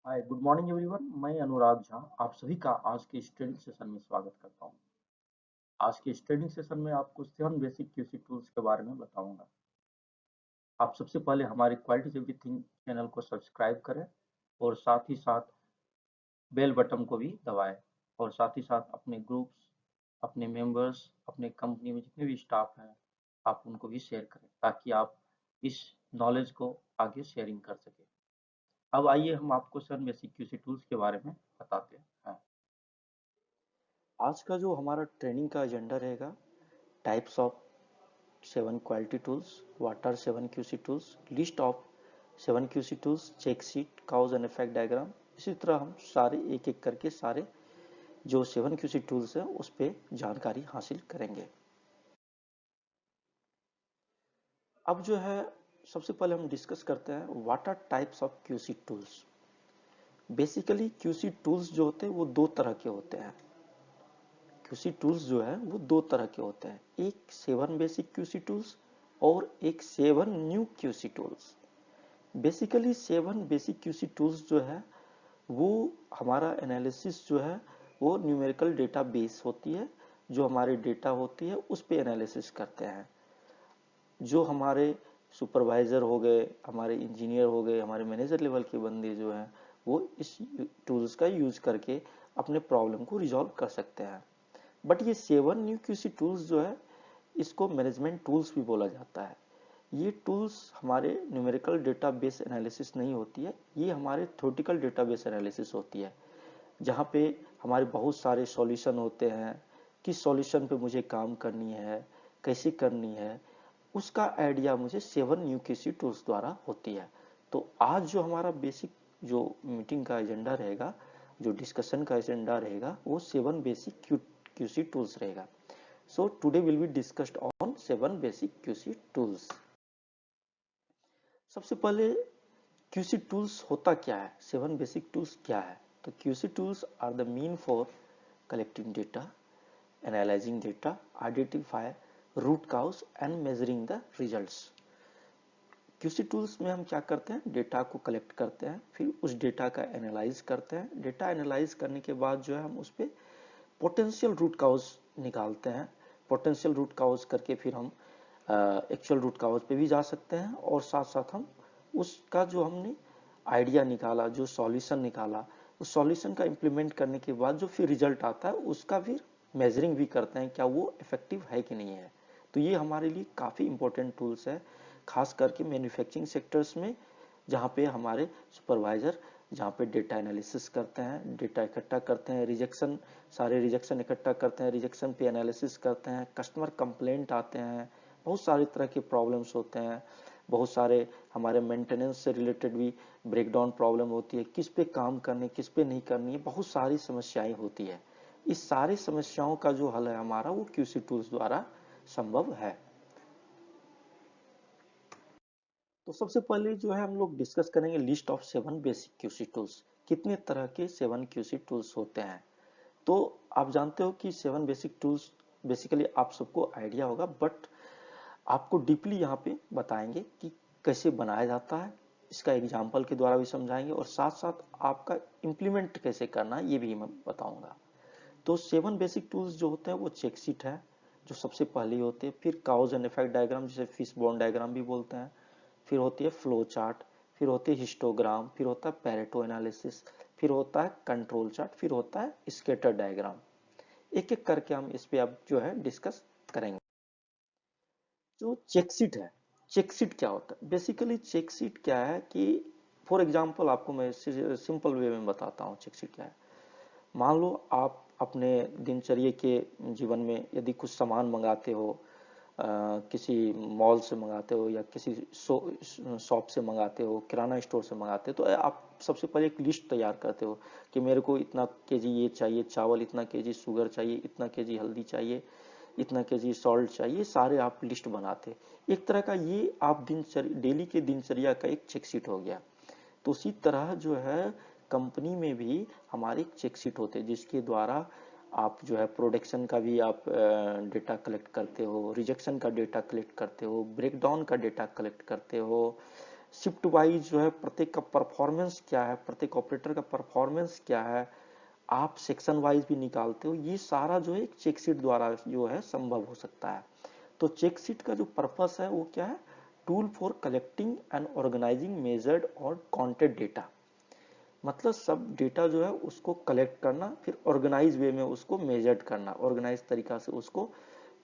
Hi good morning everyone. मैं अनुराग झा आप सभी का आज के इस ट्रेनिंग सेशन में स्वागत करता हूं। आज के इस ट्रेनिंग सेशन में आपको 7 बेसिक क्यूसी टूल्स के बारे में बताऊंगा। आप सबसे पहले हमारे क्वालिटी एवरीथिंग चैनल को सब्सक्राइब करें और साथ ही साथ बेल बटन को भी दबाएं और साथ ही साथ अपने ग्रुप्स, अपने मेंबर्स, अपने कंपनी में जितने भी स्टाफ हैं आप उनको भी शेयर करें ताकि आप इस नॉलेज को आगे शेयरिंग कर सकें। अब आइए हम आपको 7 बेसिक क्यूसी टूल्स के बारे में बताते हैं। आज का जो हमारा ट्रेनिंग का एजेंडा रहेगा, types of 7 quality tools, what are 7 QC tools, list of 7 QC tools, check sheet, cause and effect diagram. इसी तरह हम सारे एक एक करके सारे जो 7 क्यूसी टूल्स हैं उस पर जानकारी हासिल करेंगे। अब जो है सबसे पहले हम डिस्कस करते हैं what are types of QC tools. Basically QC tools जो होते हैं वो दो तरह के होते हैं। क्यूसी टूल्स जो है वो दो तरह के होते हैं, एक 7 बेसिक क्यूसी टूल्स और एक 7 new QC tools. Basically 7 basic QC tools जो है वो हमारा एनालिसिस जो है वो न्यूमेरिकल डेटा बेस होती है, जो हमारे डेटा होती है उस पे एनालिसिस करते हैं। जो हमारे सुपरवाइजर हो गए, हमारे इंजीनियर हो गए, हमारे मैनेजर लेवल के बंदे जो हैं वो इस टूल्स का यूज करके अपने प्रॉब्लम को रिजॉल्व कर सकते हैं। बट ये 7 न्यू क्यूसी टूल्स जो है इसको मैनेजमेंट टूल्स भी बोला जाता है। ये टूल्स हमारे न्यूमेरिकल डेटाबेस एनालिसिस नहीं होती है, ये हमारे थ्योरेटिकल डेटाबेस एनालिसिस होती है, जहाँ पे हमारे बहुत सारे सॉल्यूशन होते हैं। किस सॉल्यूशन पे मुझे काम करनी है, कैसे करनी है, उसका आइडिया मुझे 7 न्यू क्यूसी टूल्स द्वारा होती है। तो आज जो हमारा बेसिक जो मीटिंग का एजेंडा रहेगा, जो डिस्कशन का एजेंडा रहेगा वो 7 बेसिक क्यूसी टूल्स रहेगा। So today will be discussed on 7 basic QC tools. सबसे पहले QC tools होता क्या है, 7 बेसिक टूल्स क्या है? तो QC tools are the mean for collecting data, analyzing data, identify root cause and measuring the results. QC tools में हम क्या करते हैं, डेटा को कलेक्ट करते हैं, फिर उस डेटा का एनालाइज करते हैं। डेटा एनालाइज करने के बाद जो है हम उस पर पोटेंशियल रूट काउज निकालते हैं। पोटेंशियल रूट काउज करके फिर हम एक्चुअल रूट काउज पे भी जा सकते हैं और साथ साथ हम उसका जो हमने आइडिया निकाला, जो सॉल्यूशन निकाला, उस सॉल्यूशन का इम्प्लीमेंट करने के बाद जो फिर रिजल्ट आता है उसका फिर मेजरिंग भी करते हैं, क्या वो इफेक्टिव है कि नहीं है। तो ये हमारे लिए काफ़ी इंपॉर्टेंट टूल्स है, खास करके मैन्युफैक्चरिंग सेक्टर्स में, जहाँ पे हमारे सुपरवाइजर जहाँ पे डेटा एनालिसिस करते हैं, डेटा इकट्ठा करते हैं, रिजेक्शन, सारे रिजेक्शन इकट्ठा करते हैं, रिजेक्शन पे एनालिसिस करते हैं, कस्टमर कंप्लेंट आते हैं, बहुत सारे तरह के प्रॉब्लम्स होते हैं, बहुत सारे हमारे मेंटेनेंस से रिलेटेड भी ब्रेकडाउन प्रॉब्लम होती है, किस पे काम करने किस पे नहीं करनी है, बहुत सारी समस्याएं होती है। इस सारी समस्याओं का जो हल है हमारा वो क्यूसी टूल्स द्वारा संभव है। तो सबसे पहले जो है हम लोग डिस्कस करेंगे list of 7 basic QC tools. कितने तरह के 7 क्यूसी टूल्स होते हैं? तो आप जानते हो कि 7 बेसिक टूल्स बेसिकली आप सबको आइडिया होगा, बट आपको डीपली यहाँ पे बताएंगे कि कैसे बनाया जाता है, इसका एग्जाम्पल के द्वारा भी समझाएंगे और साथ साथ आपका इम्प्लीमेंट कैसे करना है ये भी मैं बताऊंगा। तो 7 बेसिक टूल्स जो होते हैं वो चेक शीट है, जो सबसे पहले होते हैं, फिर काउज एंड इफेक्ट डायग्राम जिसे फिश बोन डायग्राम भी बोलते हैं, फिर होती है फ्लो चार्ट, फिर होती है हिस्टोग्राम, फिर होता है पैरेटो एनालिसिस, फिर होता है कंट्रोल चार्ट, फिर होता है स्कैटर डायग्राम। एक एक करके हम इस पे अब जो है डिस्कस करेंगे। जो चेकशीट है, चेकशीट क्या होता है? बेसिकली चेकशीट क्या है कि फॉर एग्जांपल आपको मैं सिंपल वे में बताता हूँ चेकशीट क्या है। मान लो आप अपने दिनचर्या के जीवन में यदि कुछ सामान मंगाते हो, किसी मॉल से मंगाते हो या किसी शॉप से मंगाते हो, किराना स्टोर से मंगाते हो, तो आप सबसे पहले एक लिस्ट तैयार करते हो कि मेरे को इतना केजी ये चाहिए चावल, इतना केजी शुगर चाहिए, इतना केजी हल्दी चाहिए, इतना केजी सॉल्ट चाहिए, सारे आप लिस्ट बनाते। एक तरह का ये आप दिनचर्या डेली के दिनचर्या का एक चेकशीट हो गया। तो उसी तरह जो है कंपनी में भी हमारे एक चेकशीट होते हैं जिसके द्वारा आप जो है प्रोडक्शन का भी आप डेटा कलेक्ट करते हो, रिजेक्शन का डेटा कलेक्ट करते हो, ब्रेकडाउन का डेटा कलेक्ट करते हो, शिफ्ट वाइज जो है प्रत्येक का परफॉर्मेंस क्या है, प्रत्येक ऑपरेटर का परफॉर्मेंस क्या है, आप सेक्शन वाइज भी निकालते हो, ये सारा जो है एक चेकशीट द्वारा जो है संभव हो सकता है। तो चेकशीट का जो पर्पस है वो क्या है, tool for collecting and organising measured और काउंटेड डेटा। मतलब सब डेटा जो है उसको कलेक्ट करना, फिर ऑर्गेनाइज वे में उसको मेजर्ड करना, ऑर्गेनाइज तरीका से उसको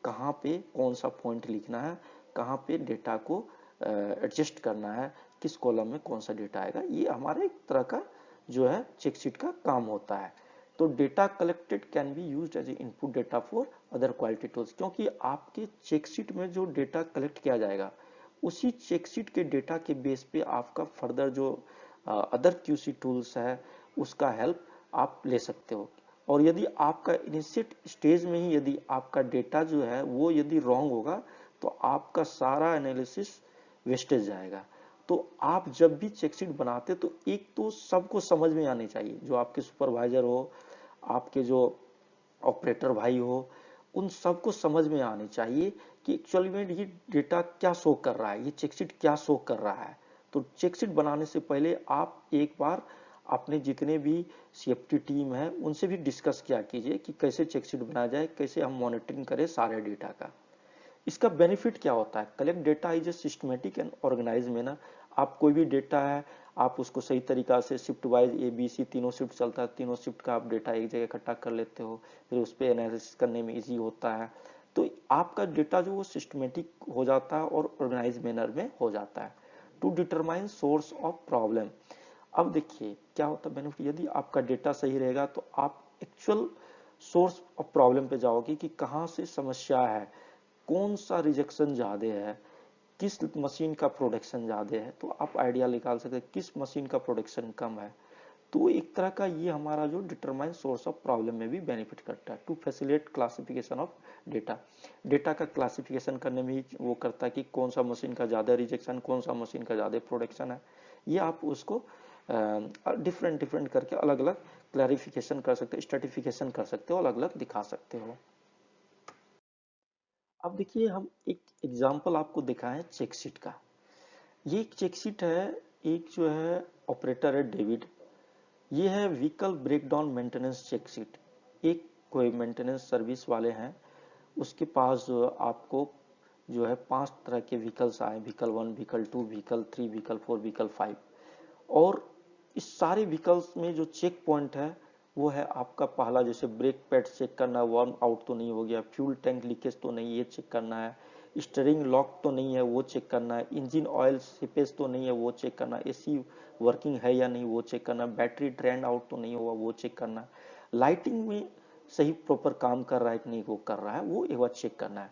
कहाँ पे कौन सा पॉइंट लिखना है, कहाँ पे डेटा को एडजस्ट करना है, किस कॉलम में कौन सा डेटा आएगा, ये हमारे एक तरह का जो है चेकशीट का काम होता है। तो data collected can be used as input data for other quality tools, क्योंकि आपके चेकशीट में जो डेटा कलेक्ट किया जाएगा उसी चेकशीट के डेटा के बेस पे आपका फर्दर जो अदर क्यूसी टूल्स है उसका हेल्प आप ले सकते हो। और यदि आपका इनिशिएट स्टेज में ही यदि आपका डेटा जो है वो यदि रॉन्ग होगा तो आपका सारा एनालिसिस वेस्टेज जाएगा। तो आप जब भी चेकशीट बनाते तो एक तो सबको समझ में आनी चाहिए, जो आपके सुपरवाइजर हो, आपके जो ऑपरेटर भाई हो, उन सबको समझ में आनी चाहिए कि एक्चुअली में ये डेटा क्या शो कर रहा है, ये चेकशीट क्या शो कर रहा है। तो चेकशीट बनाने से पहले आप एक बार अपने जितने भी सीएफटी टीम है उनसे भी डिस्कस किया कीजिए कि कैसे चेकशीट बनाया जाए, कैसे हम मॉनिटरिंग करें सारे डेटा का। इसका बेनिफिट क्या होता है, collect data is a systematic and organise manner. आप कोई भी डेटा है आप उसको सही तरीका से शिफ्ट वाइज ABC तीनों शिफ्ट चलता है, तीनों शिफ्ट का आप डेटा एक जगह इकट्ठा कर लेते हो, फिर उस पर एनालिसिस करने में इजी होता है। तो आपका डेटा जो वो सिस्टमेटिक हो जाता है और ऑर्गेनाइज मैनर में हो जाता है। To determine source of problem, अब देखिए क्या होता है बेनिफिट, यदि आपका डेटा सही रहेगा तो आप एक्चुअल सोर्स ऑफ प्रॉब्लम पे जाओगे कि कहाँ से समस्या है, कौन सा रिजेक्शन ज्यादा है, किस मशीन का प्रोडक्शन ज्यादा है, तो आप आइडिया निकाल सकते हैं किस मशीन का प्रोडक्शन कम है। तो एक तरह का ये हमारा जो डिटरमाइन सोर्स ऑफ प्रॉब्लम में भी बेनिफिट करता है। To facilitate classification of data, data का क्लासिफिकेशन करने में ही वो करता है कि कौन सा मशीन का ज्यादा रिजेक्शन, कौन सा मशीन का ज्यादा प्रोडक्शन है। ये आप उसको डिफरेंट डिफरेंट करके अलग अलग क्लैरिफिकेशन कर सकते हो, स्ट्रेटिफिकेशन कर सकते हो, अलग अलग दिखा सकते हो। अब देखिए हम एक एग्जांपल आपको दिखाएं चेकशीट का। ये एक चेकशीट है, एक जो है ऑपरेटर है डेविड, ये है व्हीकल ब्रेकडाउन मेंटेनेंस चेकशीट। एक कोई मेंटेनेंस सर्विस वाले हैं, उसके पास जो आपको जो है 5 तरह के व्हीकल्स आए, vehicle 1, vehicle 2, vehicle 3, vehicle 4, vehicle 5। और इस सारे व्हीकल्स में जो चेक पॉइंट है वो है आपका पहला, जैसे ब्रेक पैड चेक करना, वार्म आउट तो नहीं हो गया, फ्यूल टैंक लीकेज तो नहीं, ये चेक करना है, स्टीयरिंग लॉक तो नहीं है वो चेक करना है, इंजन ऑयल सीपेज तो नहीं है वो चेक करना है, AC वर्किंग है या नहीं वो चेक करना है, बैटरी ड्रेन आउट तो नहीं हुआ वो चेक करना है, लाइटिंग में सही प्रॉपर काम कर रहा है कि नहीं वो कर रहा है वो एक बार चेक करना है।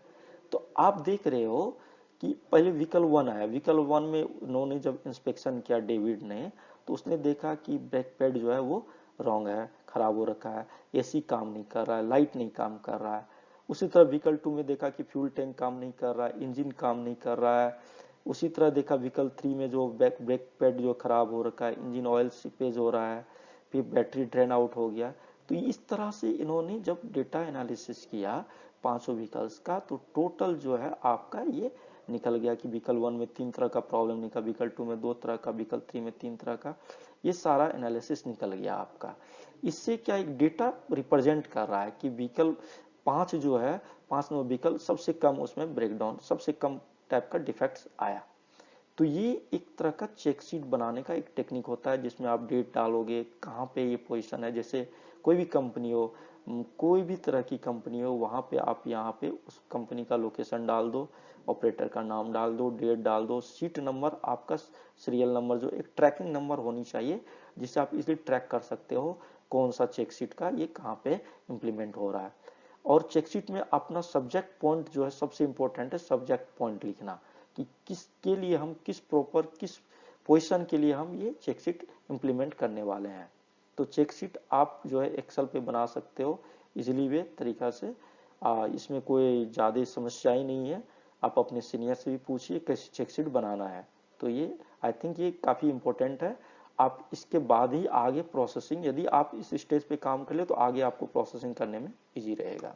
तो आप देख रहे हो कि पहले व्हीकल 1 आया, व्हीकल 1 में उन्होंने जब इंस्पेक्शन किया डेविड ने, तो उसने देखा कि ब्रेक पैड जो है वो रॉन्ग है, खराब हो रखा है, AC काम नहीं कर रहा है, लाइट नहीं काम कर रहा है। उसी तरह व्हीकल 2 में देखा कि फ्यूल टैंक काम नहीं कर रहा है, इंजन काम नहीं कर रहा है। उसी तरह देखा व्हीकल 3 में जो ब्रेक पैड जो खराब हो रखा है, इंजन ऑयल सीपेज हो रहा है, फिर बैटरी ड्रेन आउट हो गया। तो इस तरह से इन्होंने जब डेटा एनालिसिस किया पांचों व्हीकल्स का, तो टोटल जो है आपका ये निकल गया कि व्हीकल 1 में 3 तरह का प्रॉब्लम निकला, व्हीकल 2 में 2 तरह का, व्हीकल 3 में 3 तरह का, ये सारा एनालिसिस निकल गया आपका। इससे क्या एक डेटा रिप्रेजेंट कर रहा है कि व्हीकल 5 जो है, 5 में व्हीकल सबसे कम उसमें ब्रेकडाउन, सबसे कम टाइप का डिफेक्ट्स आया। तो ये एक तरह का चेक शीट बनाने का एक टेक्निक होता है जिसमें आप डेट डालोगे कहाँ पे ये पोजीशन है, जैसे कोई भी कंपनी हो, कोई भी तरह की कंपनी हो, वहां पे आप यहाँ पे उस कंपनी का लोकेशन डाल दो, ऑपरेटर का नाम डाल दो, डेट डाल दो, सीट नंबर, आपका सीरियल नंबर, जो एक ट्रैकिंग नंबर होनी चाहिए जिससे आप इजिली ट्रैक कर सकते हो कौन सा चेक शीट का ये कहाँ पे इम्प्लीमेंट हो रहा है। और चेकशीट में अपना सब्जेक्ट पॉइंट जो है सबसे इंपॉर्टेंट है, सब्जेक्ट पॉइंट लिखना कि किसके लिए हम किस पोजीशन के लिए हम ये चेकशीट इंप्लीमेंट करने वाले हैं। तो चेकशीट आप जो है एक्सेल पे बना सकते हो इजीली वे तरीका से। इसमें कोई ज़्यादा समस्या ही नहीं है, आप अपने सीनियर से भी पूछिए कैसे चेकशीट बनाना है। तो ये आई थिंक ये काफ़ी इंपॉर्टेंट है। आप इसके बाद ही आगे प्रोसेसिंग, यदि आप इस स्टेज पे काम कर ले तो आगे आपको प्रोसेसिंग करने में इजी रहेगा।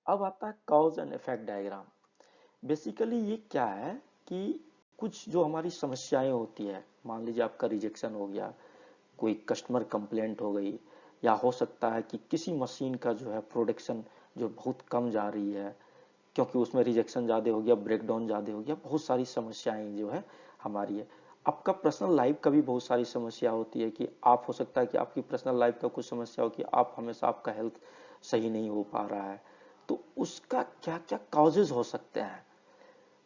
अब आता है cause and effect diagram. Basically ये क्या है कि कुछ जो हमारी समस्याएं होती है, मान लीजिए आपका रिजेक्शन हो गया, कोई कस्टमर कंप्लेंट हो गई, या हो सकता है कि किसी मशीन का जो है प्रोडक्शन जो बहुत कम जा रही है क्योंकि उसमें रिजेक्शन ज़्यादा हो गया, ब्रेकडाउन ज़्यादा हो गया, बहुत सारी समस्याएं जो है हमारी है। आपका पर्सनल लाइफ का भी बहुत सारी समस्या होती है कि आप, हो सकता है कि आपकी पर्सनल लाइफ का कुछ समस्या हो कि आप हमेशा, आपका हेल्थ सही नहीं हो पा रहा है, तो उसका क्या क्या कॉजेज हो सकते हैं,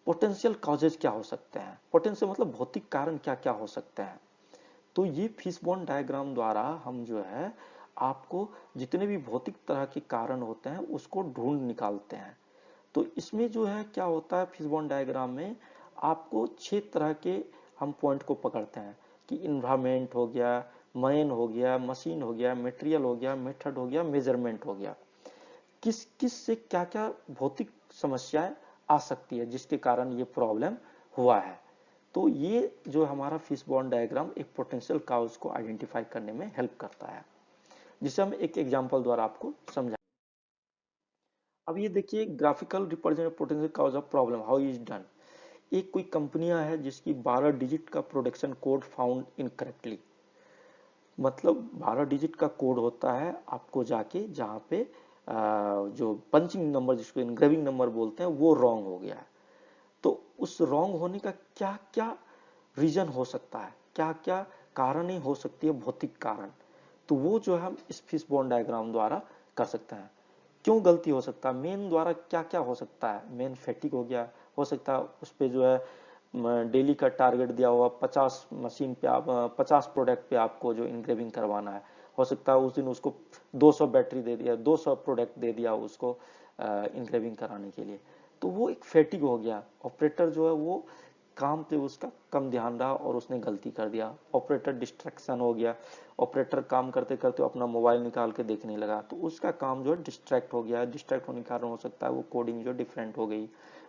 पोटेंशियल कॉजेज क्या हो सकते हैं, पोटेंशियल मतलब भौतिक कारण क्या क्या हो सकते हैं। तो ये फिशबोन डायग्राम द्वारा हम जो है आपको जितने भी भौतिक तरह के कारण होते हैं उसको ढूंढ निकालते हैं। तो इसमें जो है क्या होता है, फिशबोन डायग्राम में आपको 6 तरह के हम पॉइंट को पकड़ते हैं कि इन्वायरमेंट हो गया, मैन हो गया, मशीन हो गया, मटेरियल हो गया, मेथड हो गया, मेजरमेंट हो गया, किस किस से क्या क्या भौतिक समस्याएं आ सकती है जिसके कारण ये प्रॉब्लम हुआ है। तो ये जो हमारा फिशबोन डायग्राम एक पोटेंशियल काउज को आइडेंटिफाई करने में हेल्प करता है, जिसे हम एक एग्जांपल द्वारा आपको समझा। अब ये देखिए, graphical represent potential cause of problem, how is done. एक कोई कंपनियां है जिसकी 12 डिजिट का प्रोडक्शन कोड फाउंड इनकरेक्टली, मतलब 12 डिजिट का कोड होता है, आपको जाके जहाँ पे जो पंचिंग नंबर जिसको इनग्रेविंग नंबर बोलते हैं वो रॉन्ग हो गया है। तो उस रॉन्ग होने का क्या क्या रीजन हो सकता है, क्या क्या कारण हो सकती है, भौतिक कारण, तो वो जो है हम इस फिशबोन डायग्राम द्वारा कर सकते हैं। क्यों गलती हो सकता है, मेन द्वारा क्या क्या हो सकता है, मेन फैटिक हो गया, हो सकता है उस पर जो है डेली का टारगेट दिया हुआ 50 मशीन पे, आप 50 प्रोडक्ट पे आपको जो इंग्रेविंग करवाना है, हो सकता है उस दिन उसको 200 बैटरी दे दिया, 200 प्रोडक्ट दे दिया उसको इंग्रेविंग कराने के लिए, तो वो एक फैटिक हो गया। ऑपरेटर जो है वो काम पे उसका कम ध्यान रहा और उसने गलती कर दिया, ऑपरेटर डिस्ट्रैक्शन हो गया, ऑपरेटर काम करते करते अपना मोबाइल निकाल के देखने लगा, तो उसका काम जो है डिस्ट्रैक्ट हो गया। डिस्ट्रैक्ट होने के कारण हो सकता है वो कोडिंग जो डिफरेंट हो गई,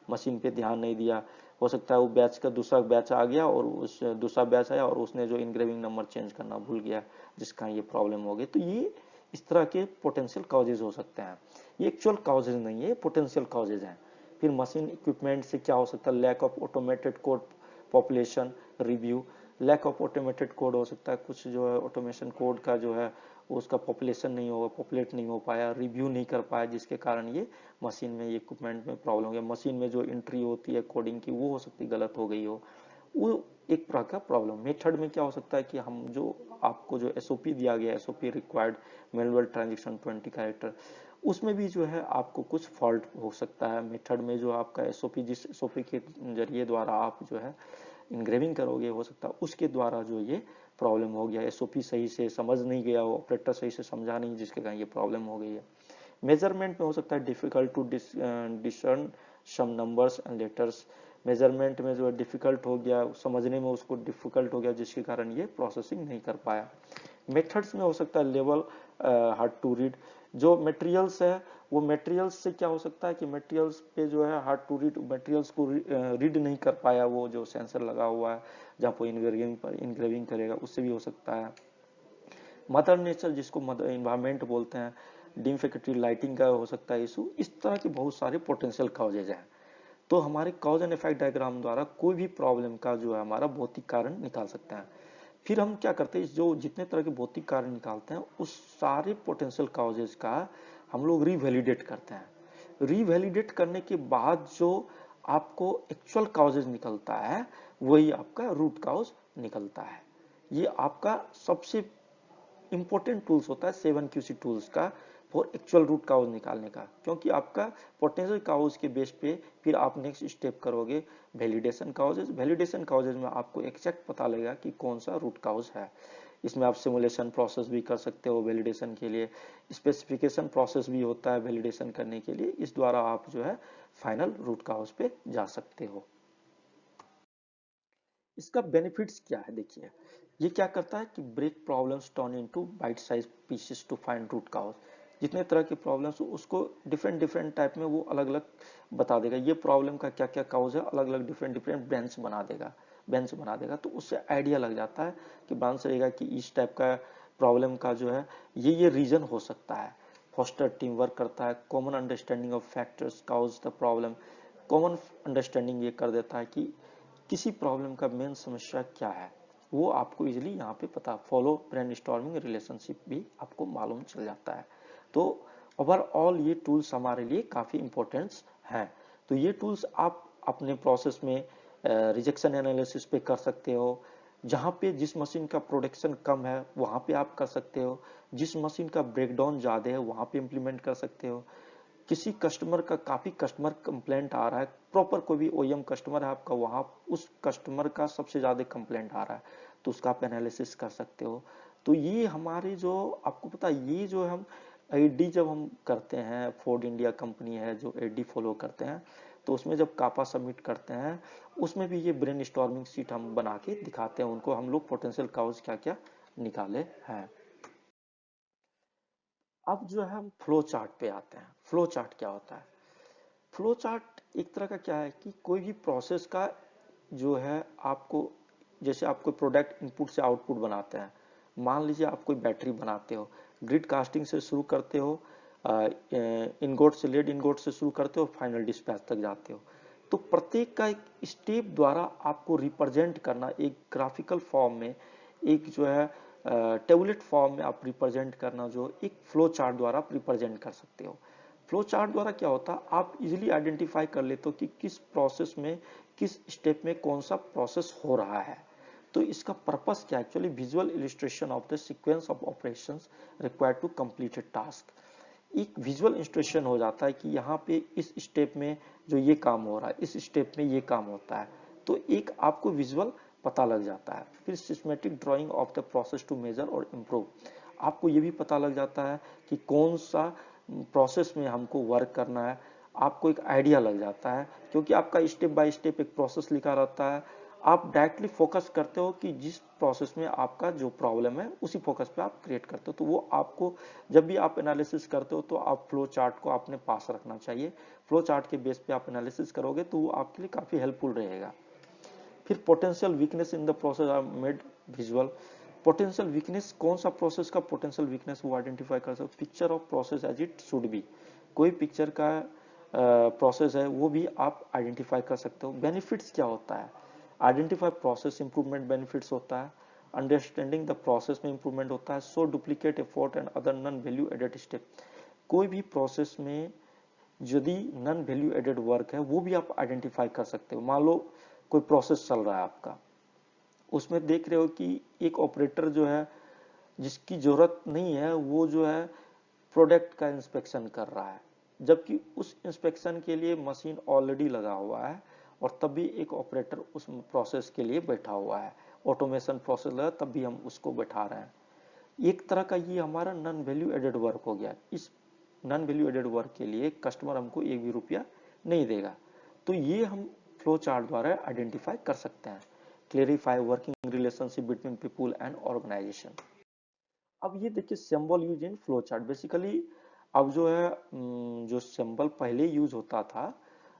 मशीन पे ध्यान नहीं दिया, हो सकता है वो बैच का दूसरा बैच आ गया और उस दूसरा बैच आया और उसने जो इनग्रेविंग नंबर चेंज करना भूल गया, जिसका ये प्रॉब्लम हो गई। तो ये इस तरह के पोटेंशियल कॉजेज हो सकते हैं, ये एक्चुअल कॉजेज नहीं है, पोटेंशियल कॉजेज हैं। फिर मशीन इक्विपमेंट से क्या हो सकता है, lack of automated code population review, lack of automated code हो सकता है, कुछ जो है ऑटोमेशन कोड का जो है उसका पॉपुलेशन नहीं होगा, पॉपुलेट नहीं हो पाया, रिव्यू नहीं कर पाया, जिसके कारण ये मशीन में, ये इक्विपमेंट में प्रॉब्लम हो गया। मशीन में जो एंट्री होती है कोडिंग की वो हो सकती है गलत हो गई हो, वो एक प्रकार का प्रॉब्लम। मेथड में क्या हो सकता है कि हम जो आपको जो एसओपी दिया गया, SOP required manual transaction 20 character, उसमें भी जो है आपको कुछ फॉल्ट हो सकता है। मेथड में जो आपका एसओपी, जिस एसओपी के जरिए द्वारा आप जो है इंग्रेविंग करोगे, हो सकता है उसके द्वारा जो ये प्रॉब्लम हो गया, एसओपी सही से समझ नहीं गया, ऑपरेटर सही से समझा नहीं, जिसके कारण ये प्रॉब्लम हो गई है। मेजरमेंट में हो सकता है difficult to discern some numbers and letters, measurement में जो है डिफिकल्ट हो गया, समझने में उसको डिफिकल्ट हो गया, जिसके कारण ये प्रोसेसिंग नहीं कर पाया। मेथड्स में हो सकता है लेवल हार्ड टू रीड, जो मटेरियल्स है वो मटेरियल्स से क्या हो सकता है कि मटेरियल्स पे जो है हार्ड टू रीड, मटेरियल्स को रीड नहीं कर पाया, वो जो सेंसर लगा हुआ है जहाँ पर इनग्रेविंग करेगा, उससे भी हो सकता है। मदर नेचर, जिसको मदर इन्वायरमेंट बोलते हैं, डिफेक्टिव लाइटिंग का हो सकता है इशू, इस तरह के बहुत सारे पोटेंशियल कॉजेज हैं। तो हमारे कॉज एंड इफेक्ट डायग्राम द्वारा कोई भी प्रॉब्लम का जो है हमारा भौतिक कारण निकाल सकते हैं। फिर हम क्या करते हैं, जो जितने तरह के भौतिक कारण निकालते हैं उस सारे पोटेंशियल कॉजेज का हम लोग रिवैलिडेट करते हैं। रिवैलिडेट करने के बाद जो आपको एक्चुअल कॉजेज निकलता है वही आपका रूट कॉज निकलता है। ये आपका सबसे इंपॉर्टेंट टूल्स होता है 7QC टूल्स का फॉर एक्चुअल रूट काउज निकालने का, क्योंकि आपका पोटेंशियल काउज के बेस पे फिर आप नेक्स्ट स्टेप करोगे वैलिडेशन काउजेज। वैलिडेशन काउजेज में आपको एग्जैक्ट पता लगेगा कि कौन सा रूट काउज है। इसमें आप सिमुलेशन प्रोसेस भी कर सकते हो वैलिडेशन के लिए, स्पेसिफिकेशन प्रोसेस भी होता है वैलिडेशन करने के लिए, इस द्वारा आप जो है फाइनल रूट काउज पे जा सकते हो। इसका बेनिफिट्स क्या है, देखिए ये क्या करता है कि break problems turn into bite size pieces to find root cause. जितने तरह के प्रॉब्लम्स हो उसको डिफरेंट डिफरेंट टाइप में वो अलग अलग बता देगा, ये प्रॉब्लम का क्या क्या काउज है, अलग अलग डिफरेंट डिफरेंट बेंच बना देगा। तो उससे आइडिया लग जाता है कि ब्रांच रहेगा कि इस टाइप का प्रॉब्लम का जो है ये रीजन हो सकता है। फोस्टर टीम वर्क करता है, common understanding of factors cause the problem, common understanding ये कर देता है कि किसी प्रॉब्लम का मेन समस्या क्या है, वो आपको इजीली यहाँ पे पता, फॉलो ब्रेनस्टॉर्मिंग रिलेशनशिप भी आपको मालूम चल जाता है। तो ओवरऑल ये टूल्स हमारे लिए काफ़ी इंपॉर्टेंट हैं। तो ये टूल्स आप अपने प्रोसेस में रिजेक्शन एनालिसिस पे कर सकते हो, जहाँ पे जिस मशीन का प्रोडक्शन कम है वहाँ पे आप कर सकते हो, जिस मशीन का ब्रेकडाउन ज़्यादा है वहाँ पे इम्प्लीमेंट कर सकते हो। किसी कस्टमर का काफ़ी कस्टमर कंप्लेंट आ रहा है, प्रॉपर कोई भी ओईएम कस्टमर है आपका, वहाँ उस कस्टमर का सबसे ज़्यादा कंप्लेंट आ रहा है, तो उसका आप एनालिसिस कर सकते हो। तो ये हमारी जो आपको पता है, ये जो हम एडी जब हम करते हैं, फोर्ड इंडिया कंपनी है जो एडी फॉलो करते हैं, तो उसमें जब कापा सबमिट करते हैं उसमें भी ये ब्रेन स्टॉर्मिंग शीट हम बना के दिखाते हैं उनको, हम लोग पोटेंशियल काउज क्या क्या निकाले हैं। अब जो है हम फ्लो चार्ट पे आते हैं। फ्लो चार्ट क्या होता है? फ्लो चार्ट एक तरह का क्या है कि कोई भी प्रोसेस का जो है आपको, जैसे आप कोई प्रोडक्ट इनपुट से आउटपुट बनाते हैं, मान लीजिए आप कोई बैटरी बनाते हो, ग्रिड कास्टिंग से शुरू करते हो, इनगोट से लेड इनगोट से शुरू करते हो, फाइनल डिस्पैच तक जाते हो। तो प्रत्येक का एक स्टेप द्वारा आपको रिप्रेजेंट करना एक ग्राफिकल फॉर्म में, एक जो है टेबुलेट फॉर्म में आप रिप्रेजेंट करना, जो एक फ्लो चार्ट द्वारा आप रिप्रेजेंट कर सकते हो। फ्लो चार्ट द्वारा क्या होता है, आप इजीली आइडेंटिफाई कर लेते हो कि किस प्रोसेस में, किस स्टेप में कौन सा प्रोसेस हो रहा है। तो इसका पर्पस क्या है? Actually visual illustration of the sequence of operations required to complete a task. एक विजुअल इंस्ट्रक्शन हो जाता है कि यहाँ पे इस स्टेप में जो ये काम हो रहा है, इस स्टेप में ये काम होता है, तो एक आपको विजुअल पता लग जाता है। फिर systematic drawing of the process to measure और इम्प्रूव, आपको ये भी पता लग जाता है कि कौन सा प्रोसेस में हमको वर्क करना है, आपको एक आइडिया लग जाता है, क्योंकि आपका स्टेप बाय स्टेप एक प्रोसेस लिखा रहता है। आप डायरेक्टली फोकस करते हो कि जिस प्रोसेस में आपका जो प्रॉब्लम है उसी फोकस पे आप क्रिएट करते हो। तो वो आपको, जब भी आप एनालिसिस करते हो तो आप फ्लो चार्ट को अपने पास रखना चाहिए। फ्लो चार्ट के बेस पे आप एनालिसिस करोगे तो वो आपके लिए काफ़ी हेल्पफुल रहेगा। फिर potential weakness in the process are made visual. Potential weakness, कौन सा प्रोसेस का पोटेंशियल वीकनेस वो आइडेंटिफाई कर सकते हो। Picture of process as it should be, कोई पिक्चर का प्रोसेस है वो भी आप आइडेंटिफाई कर सकते हो। बेनिफिट्स क्या होता है? आइडेंटिफाई प्रोसेस इंप्रूवमेंट बेनिफिट्स होता है, अंडरस्टैंडिंग द प्रोसेस में इंप्रूवमेंट होता है, so duplicate effort and other non value added step. कोई भी प्रोसेस में यदि नॉन वैल्यू एडेड वर्क है वो भी आप आइडेंटिफाई कर सकते हो। मान लो कोई प्रोसेस चल रहा है आपका, उसमें देख रहे हो कि एक ऑपरेटर जो है जिसकी जरूरत नहीं है वो जो है प्रोडक्ट का इंस्पेक्शन कर रहा है, जबकि उस इंस्पेक्शन के लिए मशीन ऑलरेडी लगा हुआ है और तब भी एक ऑपरेटर उस प्रोसेस के लिए बैठा हुआ है, ऑटोमेशन प्रोसेस लगा तब भी हम उसको बैठा रहे हैं। एक तरह का ये हमारा नॉन वैल्यू एडेड वर्क हो गया। इस नॉन वैल्यू एडेड वर्क के लिए कस्टमर हमको एक भी रुपया नहीं देगा। तो ये हम फ्लो चार्ट द्वारा आइडेंटिफाई कर सकते हैं। Clarify working relationship between people and organisation. अब ये देखिए symbol use in flow chart. Basically अब जो है जो सिंबल पहले यूज होता था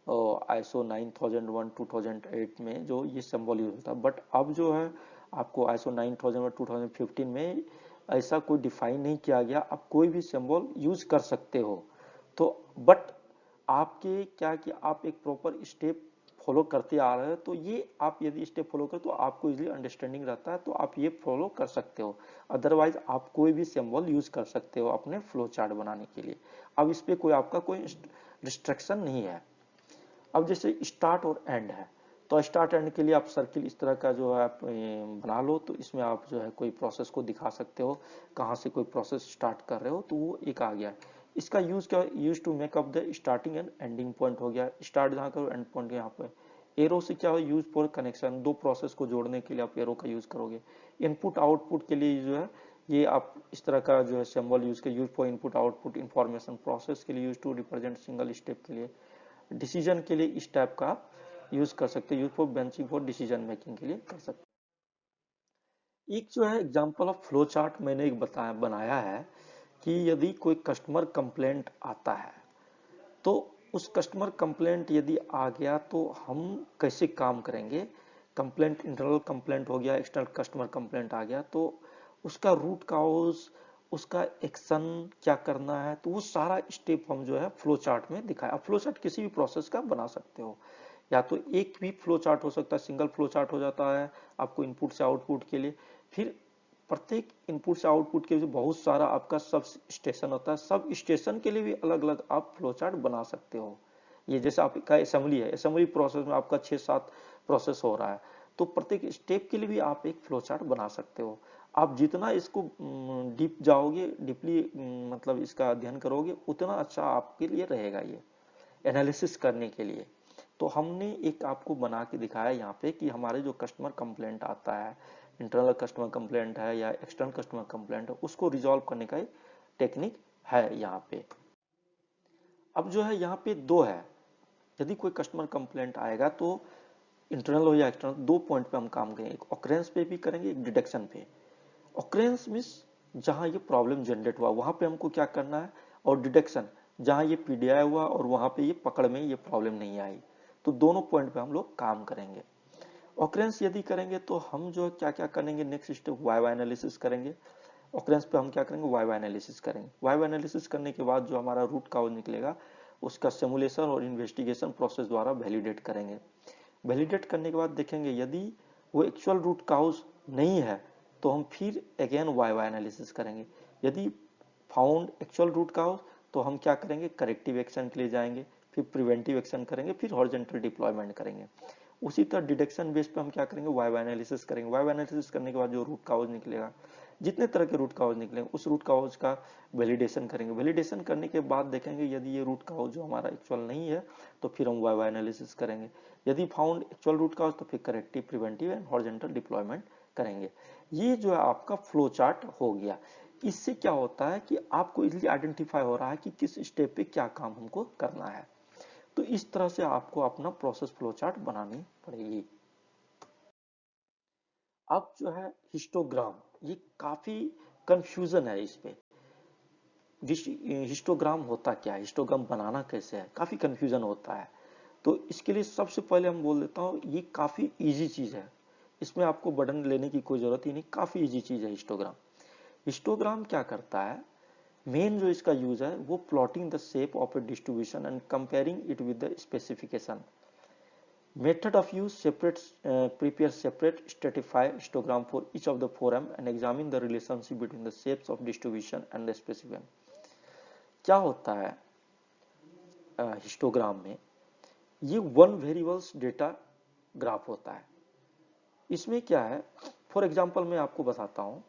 आईएसओ 9001 2008 में जो ये सिंबल यूज होता, बट अब जो है आपको आईएसओ 9001 2015 में ऐसा कोई डिफाइन नहीं किया गया, आप कोई भी सिंबल यूज कर सकते हो। तो बट आपके क्या कि आप एक प्रॉपर स्टेप फॉलो करते आ रहे हो, तो ये आप यदि स्टेप फॉलो करो तो आपको इजीली अंडरस्टैंडिंग रहता है, तो आप ये फॉलो कर सकते हो। अदरवाइज आप कोई भी सिंबल यूज कर सकते हो अपने फ्लो चार्ट बनाने के लिए। अब इस पे कोई आपका कोई रिस्ट्रिक्शन नहीं है। अब जैसे स्टार्ट और एंड है, तो स्टार्ट एंड के लिए आप सर्किल इस तरह का जो है आप बना लो, तो इसमें आप जो है कोई प्रोसेस को दिखा सकते हो, कहाँ से कोई प्रोसेस स्टार्ट कर रहे हो, तो वो एक आ गया। इसका यूज क्या, use to make up the starting and ending point हो गया, स्टार्ट जहाँ करो एंड पॉइंट यहाँ पे। एरो से क्या हो, यूज फॉर कनेक्शन, दो प्रोसेस को जोड़ने के लिए आप एरो का यूज करोगे। इनपुट आउटपुट के लिए जो है ये आप इस तरह का जो है सिंबल यूज के, use for input output information process के लिए, use to represent single step के लिए, डिसीजन के लिए इस टाइप का यूज कर सकते हैं, use for benching for decision making के लिए कर सकते हैं। एक जो है एग्जांपल ऑफ फ्लो चार्ट मैंने एक बताया बनाया है कि यदि कोई कस्टमर कंप्लेंट आता है, तो उस कस्टमर कंप्लेंट यदि आ गया तो हम कैसे काम करेंगे। कंप्लेंट इंटरनल कंप्लेंट हो गया, एक्सटर्नल कस्टमर कंप्लेंट आ गया, तो उसका रूट कॉज, उसका एक्शन क्या करना है, तो वो सारा स्टेप हम जो है फ्लो चार्ट में दिखाया। आप फ्लो चार्ट किसी भी प्रोसेस का बना सकते हो। या तो एक भी फ्लो चार्ट हो सकता है, सिंगल फ्लो चार्ट हो जाता है आपको इनपुट से आउटपुट के लिए। फिर प्रत्येक इनपुट से आउटपुट के लिए बहुत सारा आपका सब स्टेशन होता है, सब स्टेशन के लिए भी अलग अलग आप फ्लो चार्ट बना सकते हो। ये जैसे आपका असेंबली है, असेंबली प्रोसेस में आपका 6-7 प्रोसेस हो रहा है, तो प्रत्येक स्टेप के लिए भी आप एक फ्लो चार्ट बना सकते हो। आप जितना इसको डीप जाओगे, डीपली मतलब इसका अध्ययन करोगे, उतना अच्छा आपके लिए रहेगा ये एनालिसिस करने के लिए। तो हमने एक आपको बना के दिखाया यहाँ पे कि हमारे जो कस्टमर कंप्लेंट आता है, इंटरनल कस्टमर कंप्लेंट है या एक्सटर्नल कस्टमर कंप्लेंट है, उसको रिजॉल्व करने का टेक्निक है यहाँ पे। अब जो है यहाँ पे दो है, यदि कोई कस्टमर कंप्लेंट आएगा तो इंटरनल हो या एक्सटर्नल, दो पॉइंट पे हम काम करेंगे, एक ऑकरेंस पे भी करेंगे, एक डिटेक्शन पे। ऑकरेंस मीन्स जहां ये प्रॉब्लम जनरेट हुआ वहां पे हमको क्या करना है, और डिटेक्शन जहां ये पीडीआई हुआ और वहां पे ये पकड़ में ये प्रॉब्लम नहीं आई। तो दोनों पॉइंट पे हम लोग काम करेंगे। ऑकरेंस यदि करेंगे तो हम जो क्या क्या करेंगे, next step why why analysis करेंगे। ऑकरेंस पे हम क्या करेंगे, वाई वाई एनालिसिस करेंगे। वाई वाई एनालिसिस करने के बाद जो हमारा रूट काउज निकलेगा उसका सिमुलेशन और इन्वेस्टिगेशन प्रोसेस द्वारा वैलिडेट करेंगे। वैलिडेट करने के बाद देखेंगे यदि वो एक्चुअल रूट काउज नहीं है तो हम फिर अगेन वाई वाई एनालिसिस करेंगे। यदि फाउंड एक्चुअल रूट काउज तो हम क्या करेंगे, करेक्टिव एक्शन के लिए जाएंगे, फिर प्रिवेंटिव एक्शन करेंगे, फिर हॉरिजॉन्टल डिप्लॉयमेंट करेंगे। उसी तरह डिटेक्शन बेस पे हम क्या करेंगे, वाई वाई एनालिसिस करेंगे। वाई वाई एनालिसिस करने के बाद जो रूट काउज निकलेगा, जितने तरह के रूट काउज निकलेंगे उस रूट काउज का वैलिडेशन करेंगे। वैलिडेशन करने के बाद देखेंगे यदि ये रूट काउज जो हमारा एक्चुअल नहीं है तो फिर हम वाई वाई एनालिसिस करेंगे। यदि फाउंड एक्चुअल रूट काउज तो फिर corrective, preventive and horizontal deployment करेंगे। ये जो है आपका फ्लो चार्ट हो गया। इससे क्या होता है कि आपको इजीली आइडेंटिफाई हो रहा है कि किस स्टेप पे क्या काम हमको करना है। तो इस तरह से आपको अपना प्रोसेस फ्लो चार्ट बनानी पड़ेगी। अब जो है हिस्टोग्राम, ये काफी कंफ्यूजन है इस पे। हिस्टोग्राम होता क्या है, हिस्टोग्राम बनाना कैसे है, काफी कंफ्यूजन होता है। तो इसके लिए सबसे पहले हम बोल देता हूँ, ये काफी इजी चीज है, इसमें आपको बटन लेने की कोई जरूरत ही नहीं, काफी इजी चीज है हिस्टोग्राम। हिस्टोग्राम क्या करता है, मेन जो इसका यूज है वो plotting the shape of A distribution and comparing it with the specification. Method of use separate prepare separate stratify histogram for each of the forum and examine the relationship between the shapes of distribution and the specification। क्या होता है histogram में, ये one variables data graph होता है। इसमें क्या है, फॉर एग्जांपल मैं आपको बताता हूं,